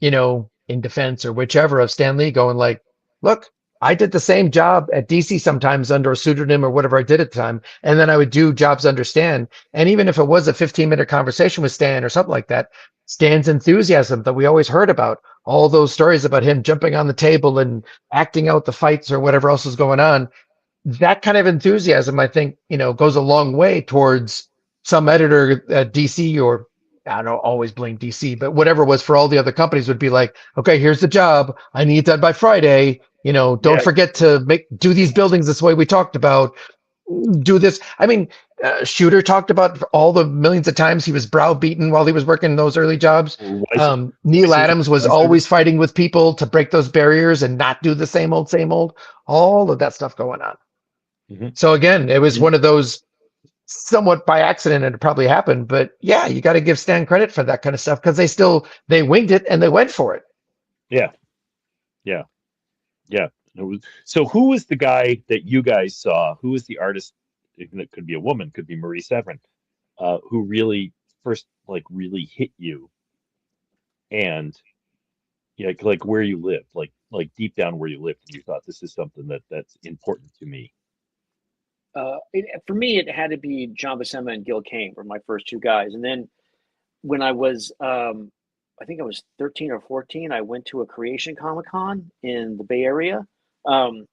in defense or whichever of Stan Lee going like, look, I did the same job at DC sometimes under a pseudonym or whatever I did at the time. And then I would do jobs under Stan. And even if it was a 15-minute conversation with Stan or something like that, Stan's enthusiasm that we always heard about, all those stories about him jumping on the table and acting out the fights or whatever else was going on, that kind of enthusiasm, I think, goes a long way towards some editor at DC, or I don't always blame DC, but whatever it was for all the other companies would be like, okay, here's the job. I need it done by Friday. Don't forget to do these buildings this way we talked about. Do this. I mean, Shooter talked about all the millions of times he was browbeaten while he was working those early jobs. Neil Adams was always fighting with people to break those barriers and not do the same old, all of that stuff going on. Mm-hmm. So again, it was one of those somewhat by accident, and it probably happened, but yeah, you got to give Stan credit for that kind of stuff because they winged it and they went for it. Yeah. So who was the guy that you guys saw? Who was the artist? It could be a woman, could be Marie Severin, who really first really hit you, and like where you lived, like deep down where you lived, and you thought this is something that's important to me. For me, it had to be John Buscema and Gil Kane were my first two guys. And then when I was, I think I was 13 or 14, I went to a Creation Comic-Con in the Bay Area. And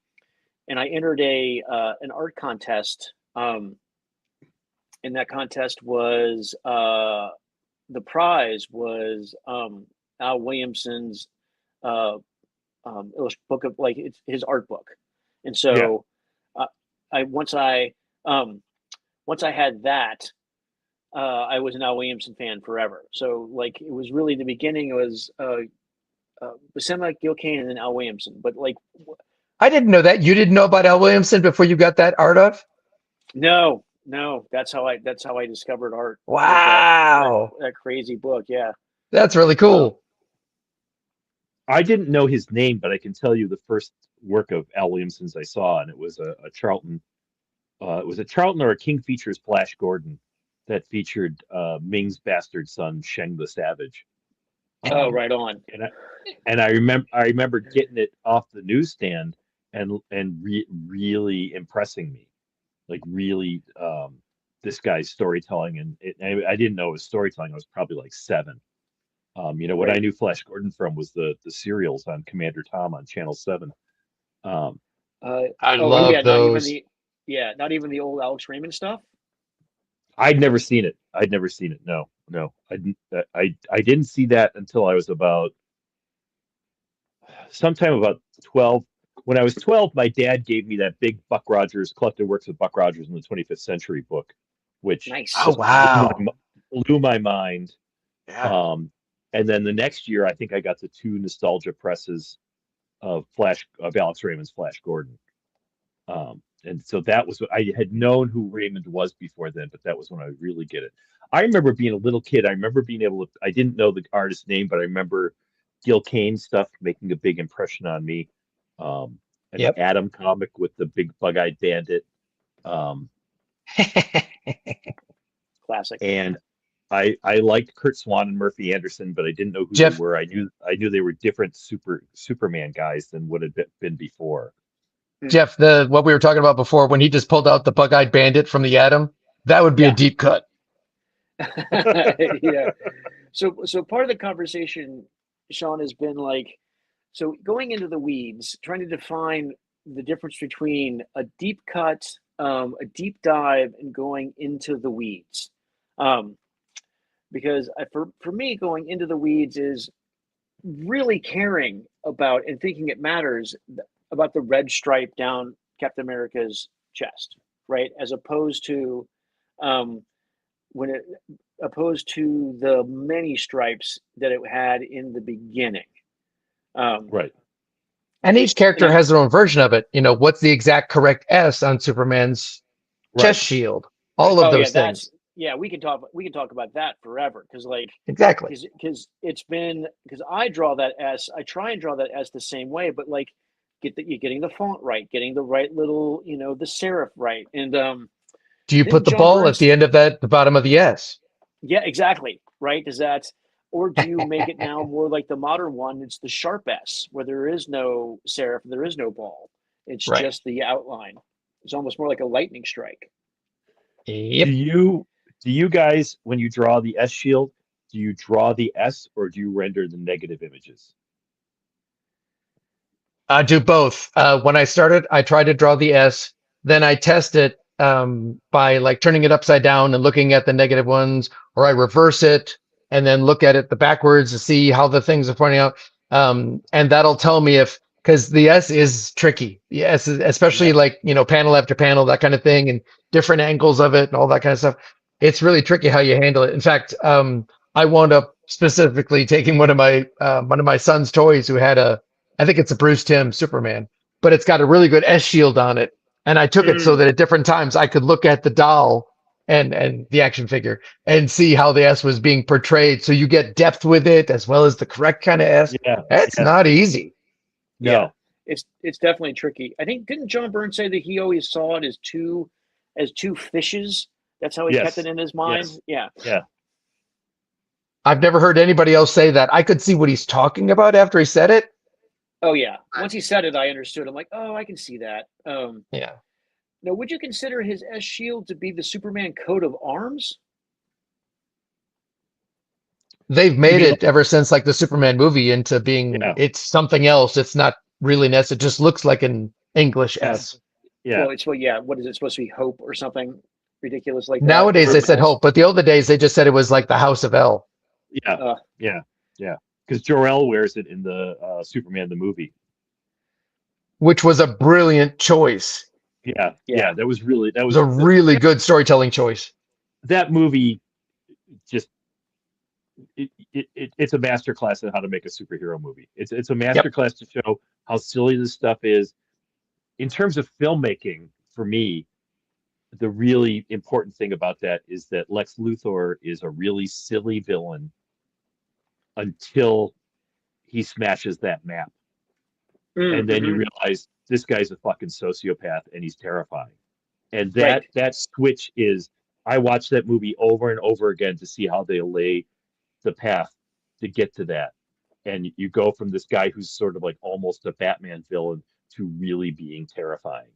I entered an art contest. And that contest was, the prize was Al Williamson's book of, it's his art book. And so once I had that, I was an Al Williamson fan forever. So it was really the beginning. It was Buscema, Gil Kane, and then Al Williamson. But I didn't know that. You didn't know about Al Williamson before you got that art of? No. That's how I discovered art. Wow, that crazy book. Yeah, that's really cool. I didn't know his name, but I can tell you the first work of Al Williamson's I saw, and it was a Charlton. It was a Charlton or a King Features Flash Gordon that featured Ming's bastard son Sheng the Savage. Oh, right on. And I remember getting it off the newsstand and really impressing me, really this guy's storytelling, and I didn't know it was storytelling. I was probably 7. What I knew Flash Gordon from was the serials on Commander Tom on Channel 7. I love those. Not even the old Alex Raymond stuff. I'd never seen it. No, I didn't see that until I was sometime about 12. When I was 12, my dad gave me that big Buck Rogers collected works of Buck Rogers in the 25th Century book, which nice. Oh wow, blew my mind. Yeah. And then the next year, I think I got the 2 nostalgia presses of Alex Raymond's Flash Gordon. And so that was I had known who Raymond was before then, but that was when I really get it. I remember being a little kid. I remember being able to. I didn't know the artist's name, but I remember Gil Kane stuff making a big impression on me. An Atom comic with the big bug-eyed bandit. Classic. And I liked Kurt Swan and Murphy Anderson, but I didn't know who Jeff, they were. I knew they were different Superman guys than what had been before. Jeff, what we were talking about before, when he just pulled out the bug-eyed bandit from the Atom, that would be a deep cut. Yeah. So part of the conversation, Sean, has been so going into the weeds, trying to define the difference between a deep cut, a deep dive, and going into the weeds. Because for me, going into the weeds is really caring about and thinking it matters about the red stripe down Captain America's chest, right? As opposed to opposed to the many stripes that it had in the beginning. Right. And each character has their own version of it. What's the exact correct S on Superman's chest shield? All of those things. We can talk about that forever because exactly because I draw that S. I try and draw that S the same way, but you're getting the font right, getting the right little the serif right, and do you put the ball at the end of the bottom of the S? Yeah, exactly. Right. Does that Or do you make it now more like the modern one? It's the sharp S, where there is no serif, there is no ball. It's Right. just the outline. It's almost more like a lightning strike. Yep. Do you guys, when you draw the S shield, do you draw the S or do you render the negative images? I do both. When I started, I tried to draw the S. Then I test it by like turning it upside down and looking at the negative ones, or I reverse it and then look at it the backwards to see how the things are pointing out. And that'll tell me if, because the S is tricky. Yes, especially Yeah. like, panel after panel, that kind of thing, and different angles of it and all that kind of stuff. It's really tricky how you handle it. In fact, I wound up specifically taking one of my son's toys who had I think it's a Bruce Timm Superman, but it's got a really good S shield on it. And I took it so that at different times I could look at the doll and the action figure and see how the S was being portrayed. So you get depth with it as well as the correct kind of S. Yeah. It's not easy. No. It's definitely tricky. I think didn't John Byrne say that he always saw it as two fishes? That's how he Yes. kept it in his mind. Yes. Yeah. Yeah. I've never heard anybody else say that. I could see what he's talking about after he said it. Oh yeah. Once he said it, I understood. I'm like, oh, I can see that. Yeah. Now, would you consider his S shield to be the Superman coat of arms? They've made mean- it ever since like the Superman movie into being it's something else. It's not really an S. It just looks like an English S. Yeah. Well, what is it supposed to be? Hope or something ridiculous like that? Nowadays they said Hope, but the older days they just said it was like the House of L. Yeah. Yeah. Because Jor-El wears it in the Superman the movie. Which was a brilliant choice. Yeah. That was It was a really good storytelling choice. That movie just it's a masterclass in how to make a superhero movie. It's a masterclass to show how silly this stuff is. In terms of filmmaking, for me, the really important thing about that is that Lex Luthor is a really silly villain until he smashes that map. And then you realize this guy's a fucking sociopath and he's terrifying. And that switch is, I watched that movie over and over again to see how they lay the path to get to that. And you go from this guy who's sort of like almost a Batman villain to really being terrifying.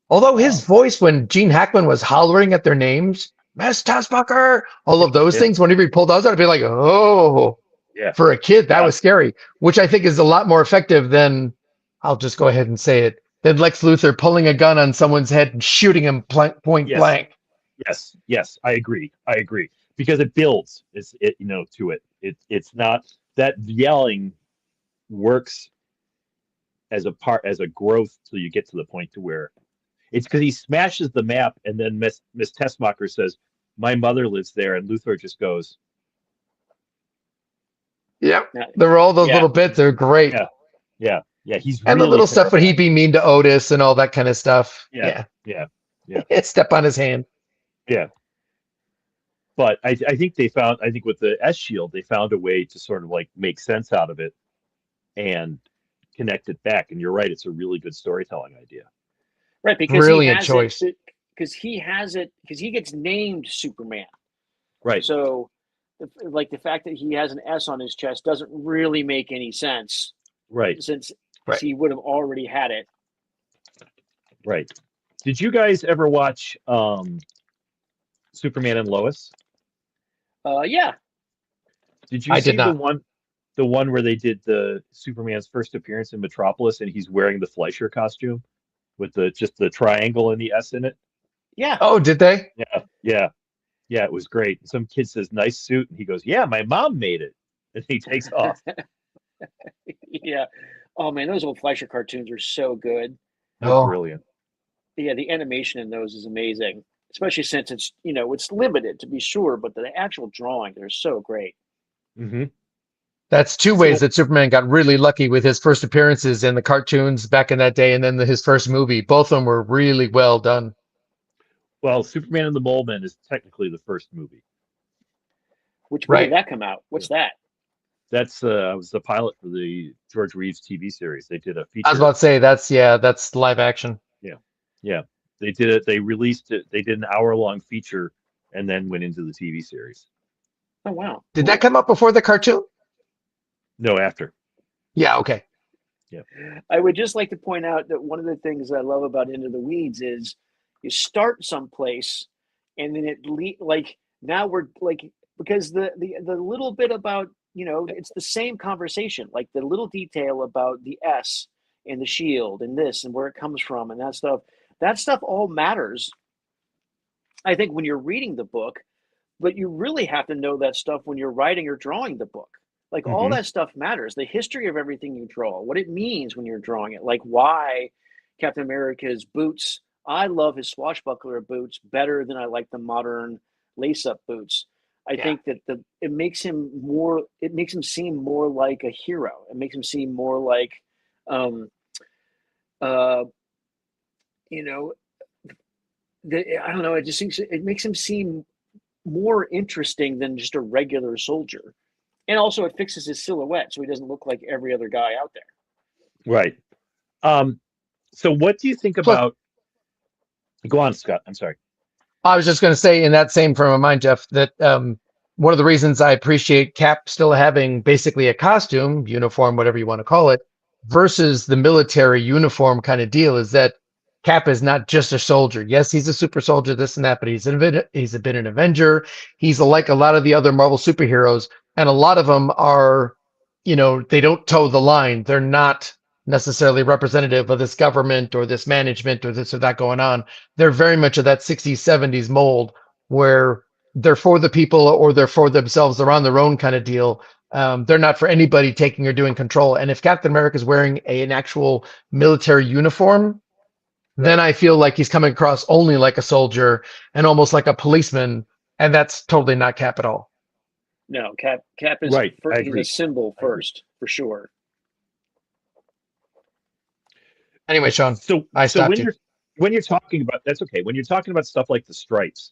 Although his voice when Gene Hackman was hollering at their names, Miss Tessbucker, all of those things, whenever he pulled those out, I'd be like, oh, yeah. For a kid, that was scary, which I think is a lot more effective than, I'll just go ahead and say it, than Lex Luthor pulling a gun on someone's head and shooting him point blank. Yes, I agree. Because it builds to it. It's not that yelling works as a growth till you get to the point to where it's because he smashes the map and then Miss Tessmacher says, "My mother lives there," and Luthor just goes, "Yep." There were all those little bits. They're great. Yeah. He's and really the little stuff when he'd be mean to Otis and all that kind of stuff. Yeah. Step on his hand. Yeah. But I think with the S shield, they found a way to sort of like make sense out of it and connect it back. And you're right, it's a really good storytelling idea. Right, because brilliant choice. Because he has it, because he gets named Superman. Right. So, like the fact that he has an S on his chest doesn't really make any sense. Right. Since he would have already had it. Right. Did you guys ever watch Superman and Lois? Yeah. Did you see the one where they did the Superman's first appearance in Metropolis and he's wearing the Fleischer costume with just the triangle and the S in it? Yeah. Oh, did they? Yeah, it was great. Some kid says, "Nice suit," and he goes, "Yeah, my mom made it." And he takes off. Yeah. Oh man, those old Fleischer cartoons are so good. Oh, brilliant. Yeah, the animation in those is amazing, especially since it's it's limited to be sure, but the actual drawing they're so great. Mm-hmm. That's two ways that Superman got really lucky with his first appearances in the cartoons back in that day, and then his first movie. Both of them were really well done. Well, Superman and the Mole Men is technically the first movie. When did that come out? What's that? That's was the pilot for the George Reeves TV series. They did a feature. I was about to say that's live action. Yeah. They did it. They released it. They did an hour-long feature and then went into the TV series. Oh wow. Did that come up before the cartoon? No, after. Yeah. Okay. I would just like to point out that one of the things I love about Into the Weeds is you start someplace and then like now we're like because the little bit about it's the same conversation, like the little detail about the S and the shield and this and where it comes from and that stuff all matters, I think, when you're reading the book, but you really have to know that stuff when you're writing or drawing the book. Like all Mhm. that stuff matters. The history of everything you draw, what it means when you're drawing it, like why Captain America's boots. I love his swashbuckler boots better than I like the modern lace-up boots. I Yeah. think that it makes him more. It makes him seem more like a hero. It makes him seem more like, um, uh, you know, I don't know. It just seems it makes him seem more interesting than just a regular soldier. And also it fixes his silhouette so he doesn't look like every other guy out there. Right. So what do you think Plus, about? Go on, Scott. I'm sorry. I was just going to say in that same frame of mind, Jeff, that one of the reasons I appreciate Cap still having basically a costume, uniform, whatever you want to call it, versus the military uniform kind of deal is that Cap is not just a soldier. Yes, he's a super soldier, this and that, but he's been an Avenger. He's like a lot of the other Marvel superheroes, and a lot of them are, they don't toe the line. They're not necessarily representative of this government or this management or this or that going on. They're very much of that 60s, 70s mold where they're for the people or they're for themselves. They're on their own kind of deal. They're not for anybody taking or doing control. And if Captain America is wearing an actual military uniform, then I feel like he's coming across only like a soldier and almost like a policeman. And that's totally not Cap at all. No, Cap is Right. I he's a agree. symbol I agree. first, for sure. Anyway, Sean, So I so stopped you. when you're talking about that's okay. When you're talking about stuff like the stripes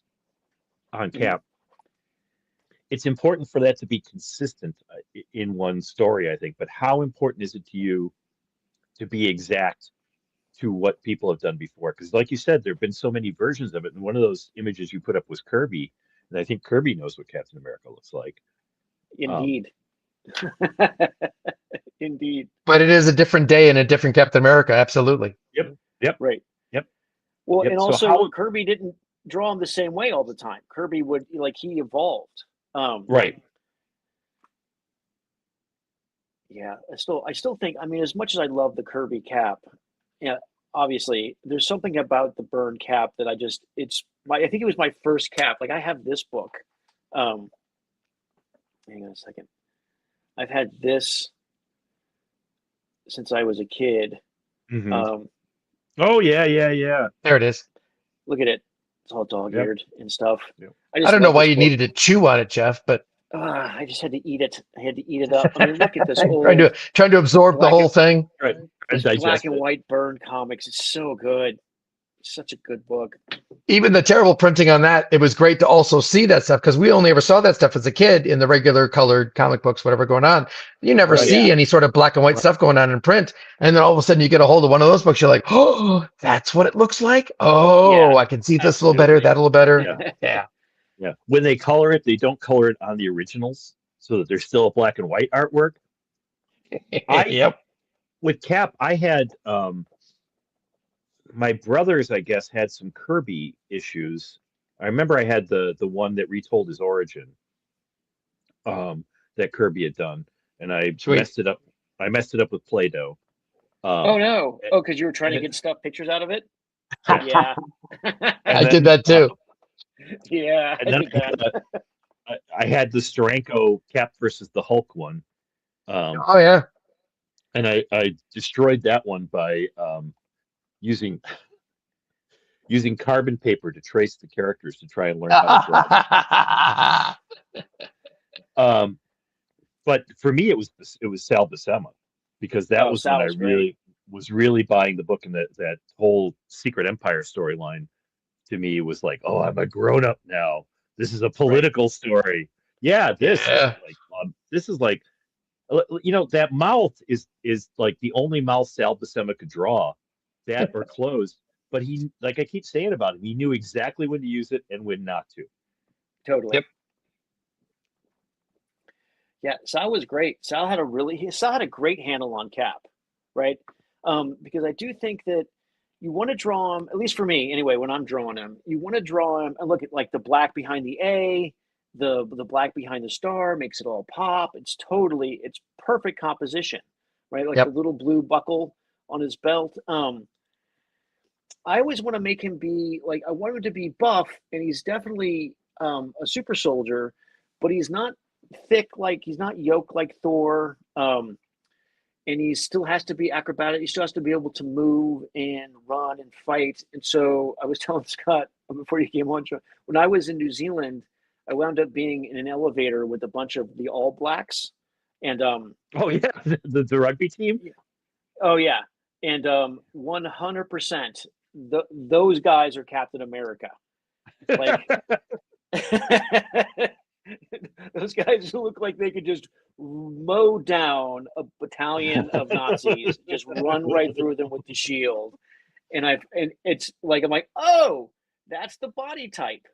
on Mhm. Cap, it's important for that to be consistent in one story, I think. But how important is it to you to be exact to what people have done before? Because, like you said, there have been so many versions of it, and one of those images you put up was Kirby, and I think Kirby knows what Captain America looks like. Um, Indeed. Indeed. But it is a different day and a different Captain America. Absolutely. yep, yep, Right. yep, Well, yep. and So also how? Kirby didn't draw him the same way all the time. Kirby would he evolved. Right. Yeah, I still think, I mean, as much as I love the Kirby Cap, yeah, obviously there's something about the Byrne Cap that I think it was my first Cap. Like I have this book. Um, hang on a second. I've had this since I was a kid. Mhm. Um, Oh yeah, yeah, yeah. There it is. look at it. It's all dog-eared and stuff. Yep. I I just don't know love why this you book. needed to chew on it, Jeff, but I just had to eat it. I had to eat it up. I mean, look at this trying old to absorb the black whole thing. Right. this Digest black and it. white Byrne comics. It's so good. It's such a good book. Even the terrible printing on that, it was great to also see that stuff because we only ever saw that stuff as a kid in the regular colored comic books, whatever going on. You never Right. see Yeah. any sort of black and white Right. stuff going on in print. And then all of a sudden you get a hold of one of those books, you're like, oh, that's what it looks like. Oh, Yeah, I can see this a little better, absolutely. that a little better. Yeah. Yeah. Yeah. When they color it, they don't color it on the originals so that there's still a black and white artwork. Yep. With Cap, I had my brothers, I guess, had some Kirby issues. I remember I had the one that retold his origin, that Kirby had done, and I Sweet. messed it up. I messed it up with Play-Doh. Oh no! Oh, because you were trying to and get stuff pictures out of it. Right. Yeah. I did then, that too. Yeah, I and then did that. I had the Steranko Cap versus the Hulk one, Oh, yeah. and I destroyed that one by using carbon paper to trace the characters to try and learn how to draw them. But for me, it was Sal Buscema, because that Oh, was when Sal I was great. was really buying the book, and that whole Secret Empire storyline to me was like, oh, I'm a grown up now. This is a political story. Yeah, Yeah. this is like that mouth is like the only mouth Sal Buscema could draw, that or closed. But he, like I keep saying about him, he knew exactly when to use it and when not to. Totally. Yep. Yeah, Sal was great. Sal had a great handle on Cap, right? Because I do think that you want to draw him, at least for me anyway, when I'm drawing him, you want to draw him and look at like the black behind the A, the black behind the star makes it all pop. It's perfect composition, right? Like the Yep. little blue buckle on his belt. I always want to make him be like I want him to be buff, and he's definitely a super soldier, but he's not thick like he's not yoked like Thor. And he still has to be acrobatic. He still has to be able to move and run and fight. And so I was telling Scott before you came on, when I was in New Zealand, I wound up being in an elevator with a bunch of the All Blacks, and Oh yeah, the rugby team. oh yeah, and 100%, those guys are Captain America. Like those guys look like they could just mow down a battalion of Nazis, just run right through them with the shield. And it's like I'm like, oh, that's the body type.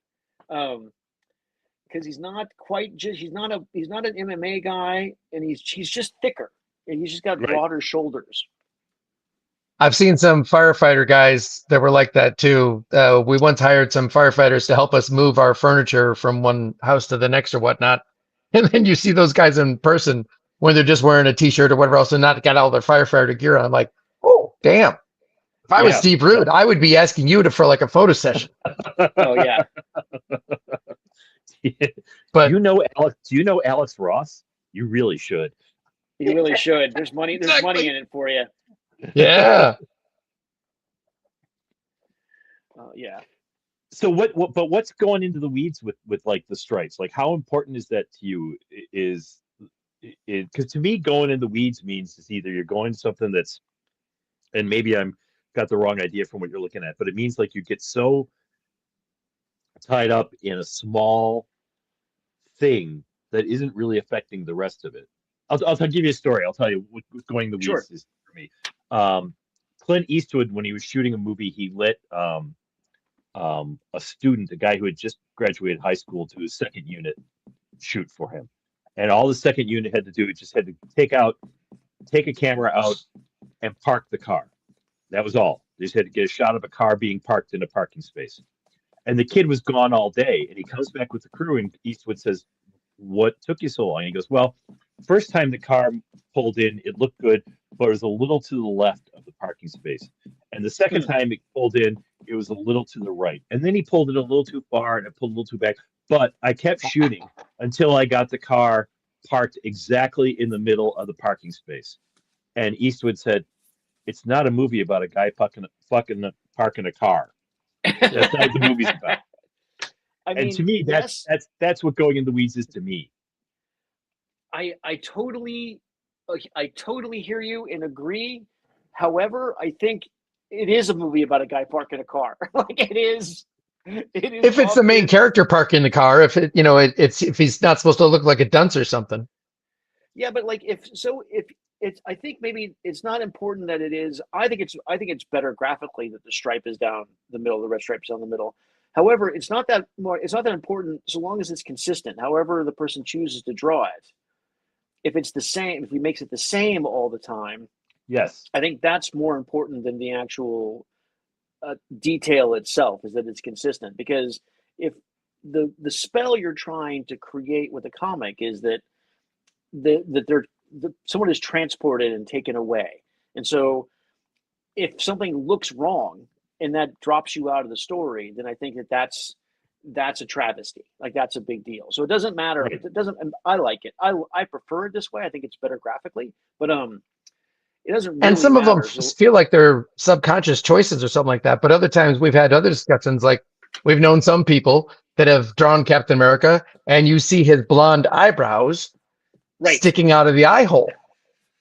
Because he's not quite just he's not an MMA guy, and he's just thicker, and he's just got Right. broader shoulders. I've seen some firefighter guys that were like that too. We once hired some firefighters to help us move our furniture from one house to the next or whatnot. And then you see those guys in person when they're just wearing a t-shirt or whatever else and not got all their firefighter gear on. I'm like, oh, damn. If I was Yeah. Steve Rude, I would be asking you for like a photo session. Oh yeah, But Do you know Alex Ross? You really should. you really should. There's money Exactly. in it for you. yeah, Yeah. So but what's going into the weeds with like the stripes? Like how important is that to you? Is it because to me going in the weeds means it's either you're going something that's, and maybe I'm got the wrong idea from what you're looking at, but it means like you get so tied up in a small thing that isn't really affecting the rest of it. I'll give you a story. I'll tell you what going the Sure. weeds is for me. Clint Eastwood, when he was shooting a movie, he let a student, a guy who had just graduated high school, to his second unit shoot for him. And all the second unit had to do, it just had to take a camera out and park the car. That was all. They just had to get a shot of a car being parked in a parking space. And the kid was gone all day. And he comes back with the crew, and Eastwood says, "What took you so long?" And he goes, "Well, first time the car pulled in, it looked good, but it was a little to the left of the parking space. And the second time it pulled in, it was a little to the right. And then he pulled it a little too far and I pulled a little too back. But I kept shooting until I got the car parked exactly in the middle of the parking space." And Eastwood said, "It's not a movie about a guy parking a car. That's not what the movie's about." I And mean, to me, yes, that's what going in the weeds is to me. I totally hear you and agree. However, I think it is a movie about a guy parking a car. Like it is. It is if it's the main often- character parking the car, if it, it's if he's not supposed to look like a dunce or something. Yeah, but like if it's, I think maybe it's not important that it is. I think it's better graphically that the stripe is down the middle, the red stripe is down the middle. However, it's not that important so long as it's consistent. However, the person chooses to draw it. If it's the same, if he makes it the same all the time, Yes. I think that's more important than the actual detail itself. Is that it's consistent? Because if the spell you're trying to create with a comic is that someone is transported and taken away, and so if something looks wrong and that drops you out of the story, then I think that's a travesty. Like that's a big deal. So it doesn't matter. Right. It doesn't. I like it. I prefer it this way. I think it's better graphically, but it doesn't really And some of them matter. So, feel like they're subconscious choices or something like that. But other times we've had other discussions, like we've known some people that have drawn Captain America, and you see his blonde eyebrows right. sticking out of the eye hole.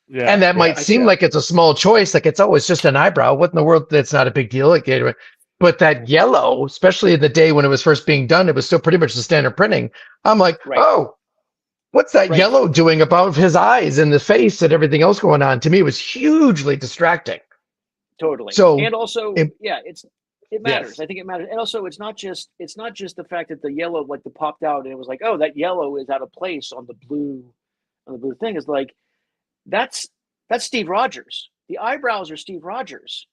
Yeah. And that might I seem see like it's a small choice, like it's always just an eyebrow. What in the world? That's not a big deal. Like, but that yellow, especially the day when it was first being done, it was still pretty much the standard printing. I'm like, Right. oh, what's that Right. yellow doing above his eyes and the face and everything else going on? To me, it was hugely distracting. Totally. So and also, it- yeah, it matters. Yes. I think it matters. And also, it's not just the fact that the yellow like the popped out and it was like, oh, that yellow is out of place on the blue on the blue thing is like that's Steve Rogers. The eyebrows are Steve Rogers.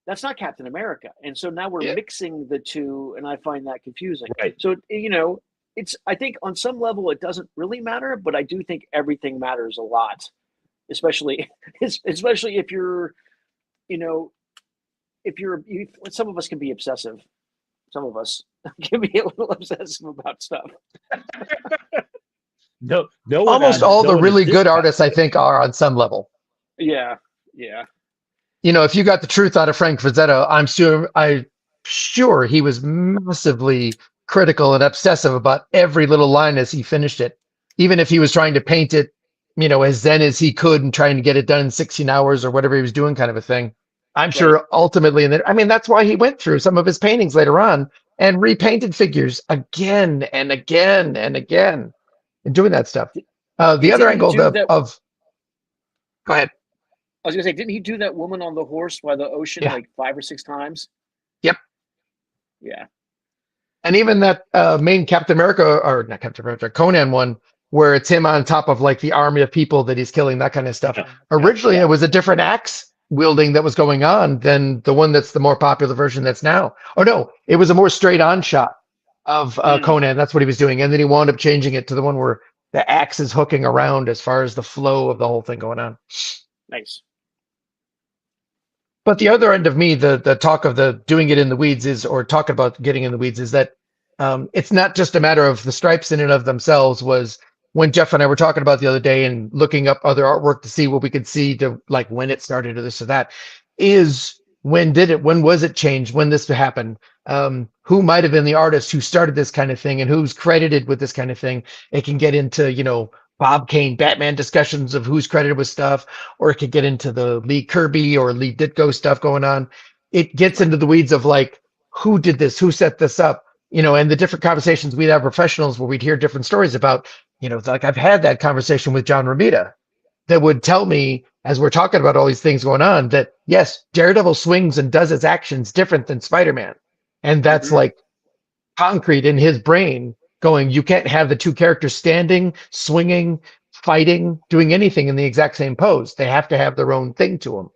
That's not Captain America. And so now we're Yeah. mixing the two, and I find that confusing. Right. So, it's, I think on some level it doesn't really matter, but I do think everything matters a lot, especially if you're, some of us can be obsessive. Some of us can be a little obsessive about stuff. No, Almost all the really good artists, I think, are on some level. Yeah. If you got the truth out of Frank Frazetta, I'm sure he was massively critical and obsessive about every little line as he finished it, even if he was trying to paint it, as zen as he could and trying to get it done in 16 hours or whatever he was doing, kind of a thing. I'm sure ultimately, that's why he went through some of his paintings later on and repainted figures again and again and again and doing that stuff. The other angle of go ahead. I was gonna say, didn't he do that woman on the horse by the ocean like 5 or 6 times? Yep. Yeah. And even that main Captain America, or not Captain America, Conan one, where it's him on top of like the army of people that he's killing, that kind of stuff. Originally, it was a different axe wielding that was going on than the one that's the more popular version that's now. Oh no, it was a more straight on shot of Conan. That's what he was doing. And then he wound up changing it to the one where the axe is hooking around as far as the flow of the whole thing going on. Nice. But the other end of me, the talk of the doing it in the weeds is, or talk about getting in the weeds, is that it's not just a matter of the stripes in and of themselves. Was when Jeff and I were talking about the other day and looking up other artwork to see what we could see to like when it started or this or that, is when was it changed, when this happened, who might have been the artist who started this kind of thing and who's credited with this kind of thing. It can get into, Bob Kane Batman discussions of who's credited with stuff, or it could get into the Lee Kirby or Lee Ditko stuff going on. It gets into the weeds of like, who did this, who set this up, and the different conversations we'd have professionals where we'd hear different stories about, like I've had that conversation with John Romita that would tell me as we're talking about all these things going on that yes, Daredevil swings and does his actions different than Spider-Man. And that's like concrete in his brain going, you can't have the two characters standing, swinging, fighting, doing anything in the exact same pose. They have to have their own thing to them.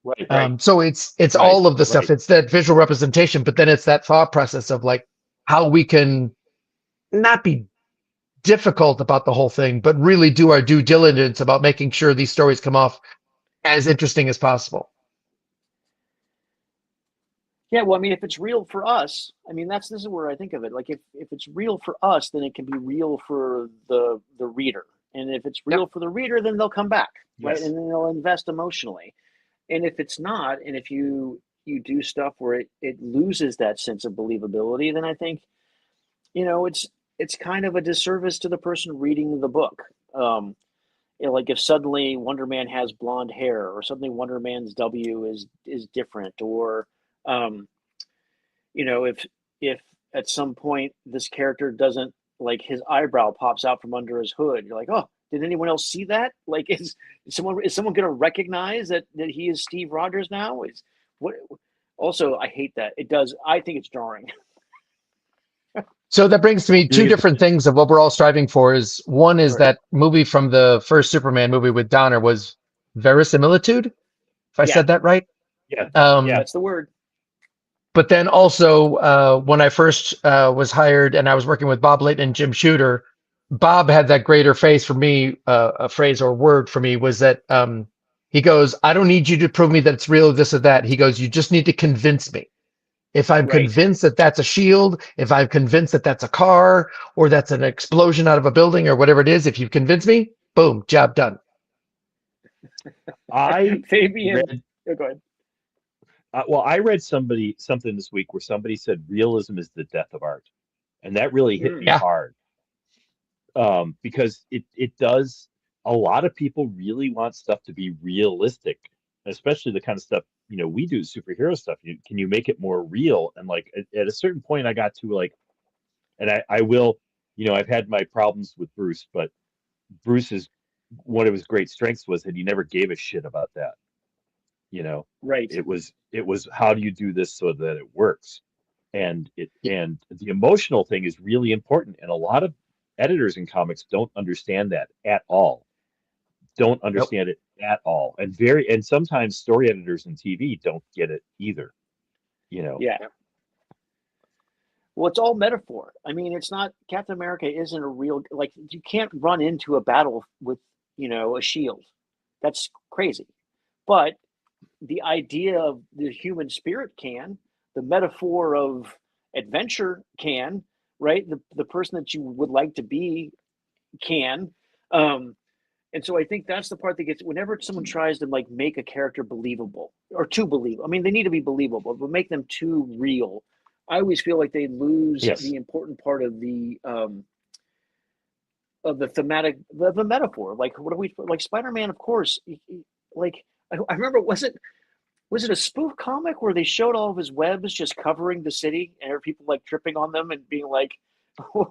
Right. So it's all of the stuff. It's that visual representation, but then it's that thought process of like how we can not be difficult about the whole thing, but really do our due diligence about making sure these stories come off as interesting as possible. Yeah, well, I mean, if it's real for us, I mean, this is where I think of it. Like, if it's real for us, then it can be real for the reader. And if it's real for the reader, then they'll come back, right? And then they'll invest emotionally. And if it's not, and if you do stuff where it loses that sense of believability, then I think, it's kind of a disservice to the person reading the book. Like if suddenly Wonder Man has blonde hair, or suddenly Wonder Man's W is different, or if at some point this character doesn't, like, his eyebrow pops out from under his hood, you're like, oh, did anyone else see that? Like, is someone going to recognize that he is Steve Rogers now? Also, I hate that. I think it's jarring. So that brings to me two different things of what we're all striving for. Is one is that movie from the first Superman movie with Donner was verisimilitude, if I said that right. Yeah, that's the word. But then also, when I first was hired and I was working with Bob Layton and Jim Shooter, Bob had that greater phrase for me, a phrase or word for me was that he goes, I don't need you to prove me that it's real, this or that. He goes, you just need to convince me. If I'm convinced that that's a shield, if I'm convinced that that's a car, or that's an explosion out of a building, or whatever it is, if you convince me, boom, job done. Fabian, go ahead. I read something this week where somebody said realism is the death of art, and that really hit me hard. Because it does. A lot of people really want stuff to be realistic, especially the kind of stuff we do, superhero stuff. Can you make it more real? And like at a certain point, I got to like, and I will, I've had my problems with Bruce, but Bruce's one of his great strengths was that he never gave a shit about that. Right. It was how do you do this so that it works, and the emotional thing is really important, and a lot of editors in comics don't understand that at all. don't understand it at all, and sometimes story editors in TV don't get it either. You know, Yeah. Well, it's all metaphor. I mean, it's not Captain America isn't a real like you can't run into a battle with, a shield. That's crazy. But the idea of the human spirit can, the metaphor of adventure can, right? The person that you would like to be can. And so I think that's the part that gets whenever someone tries to like make a character believable or too believable. I mean, they need to be believable, but make them too real. I always feel like they lose Yes. the important part of the thematic, the metaphor. Like what do we like? Spider-Man, of course. Like I remember, was it a spoof comic where they showed all of his webs just covering the city, and there were people like tripping on them and being like, "What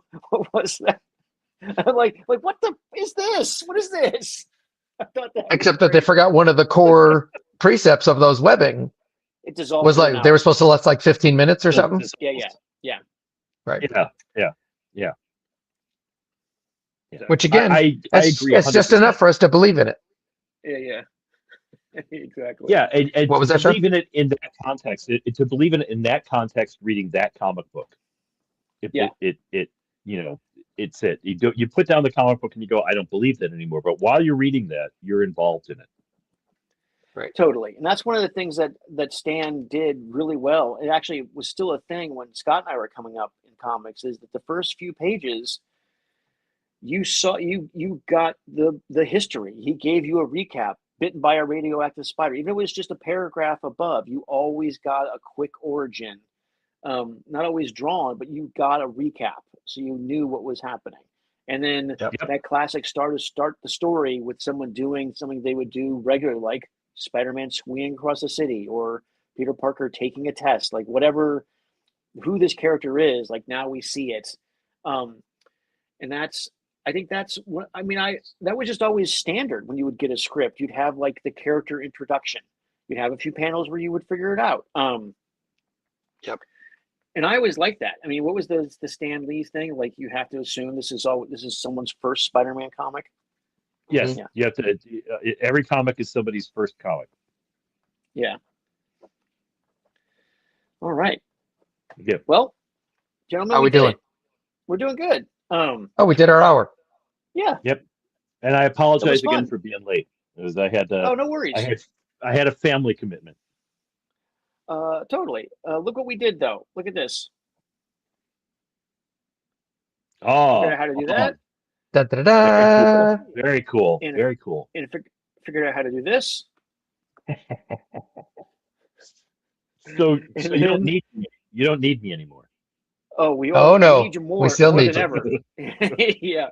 was that?" I'm like, what the is this? What is this? I thought that Except that they forgot one of the core precepts of those webbing it dissolved was in an like they were hour. supposed to last like 15 minutes or something. Yeah. Right. Yeah. Which again, I agree. it's just 100%. enough for us to believe in it. Yeah. Exactly. Yeah, and What was to that, Sean? believe in it in that context, to believe in it in that context, reading that comic book, Yeah. it's it. You put down the comic book and you go, I don't believe that anymore. But while you're reading that, you're involved in it. Right. Totally. And that's one of the things that Stan did really well. It actually was still a thing when Scott and I were coming up in comics, is that the first few pages you saw you got the history. He gave you a recap, bitten by a radioactive spider. Even if it was just a paragraph above, you always got a quick origin. Not always drawn, but you got a recap, so you knew what was happening. And then that classic start the story with someone doing something they would do regularly, like Spider-Man swinging across the city, or Peter Parker taking a test, like whatever, who this character is. Like now we see it, and I think that's what I mean. That was just always standard when you would get a script. You'd have like the character introduction. You'd have a few panels where you would figure it out. And I always liked that. I mean, what was the Stan Lee thing? Like, you have to assume this is someone's first Spider-Man comic. Yes, Yeah. you have to. Every comic is somebody's first comic. Yeah. All right. Yeah. Well, gentlemen, How we doing? We're doing good. Oh, we did our hour. Yeah. Yep. And I apologize again fun. for being late, because I had Oh, no worries. I had a family commitment. Totally. Look what we did, though. Look at this. Oh, Figured out how to do that. Da, da, da. Very cool. And- Very cool. And figured out how to do this. So And you don't then- need me. You don't need me anymore. Oh, we no. need you more. We still more need than you. ever. Yeah.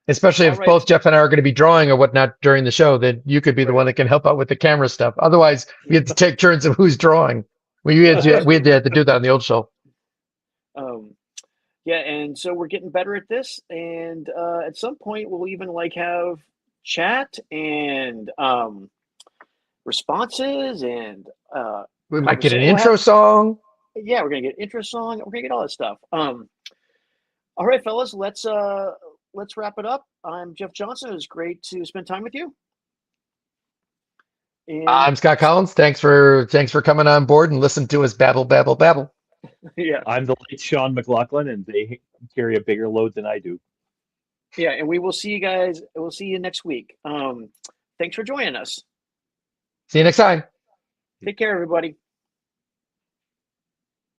Especially if All right. both Jeff and I are going to be drawing or whatnot during the show, then you could be the one that can help out with the camera stuff. Otherwise, we had to take turns of who's drawing. We had to do that on the old show. Yeah, and so we're getting better at this, and at some point we'll even like have chat and responses, and We might get an We'll intro have- song. yeah, we're gonna get intro song. We're gonna get all that stuff. All right, fellas, let's wrap it up. I'm Jeff Johnson. It was great to spend time with you. And I'm Scott Collins. Thanks for coming on board and listen to us babble, babble, babble. yeah, I'm the late Sean McLaughlin, and they carry a bigger load than I do. yeah, and we will see you guys. We'll see you next week. Thanks for joining us. See you next time. Take care, everybody.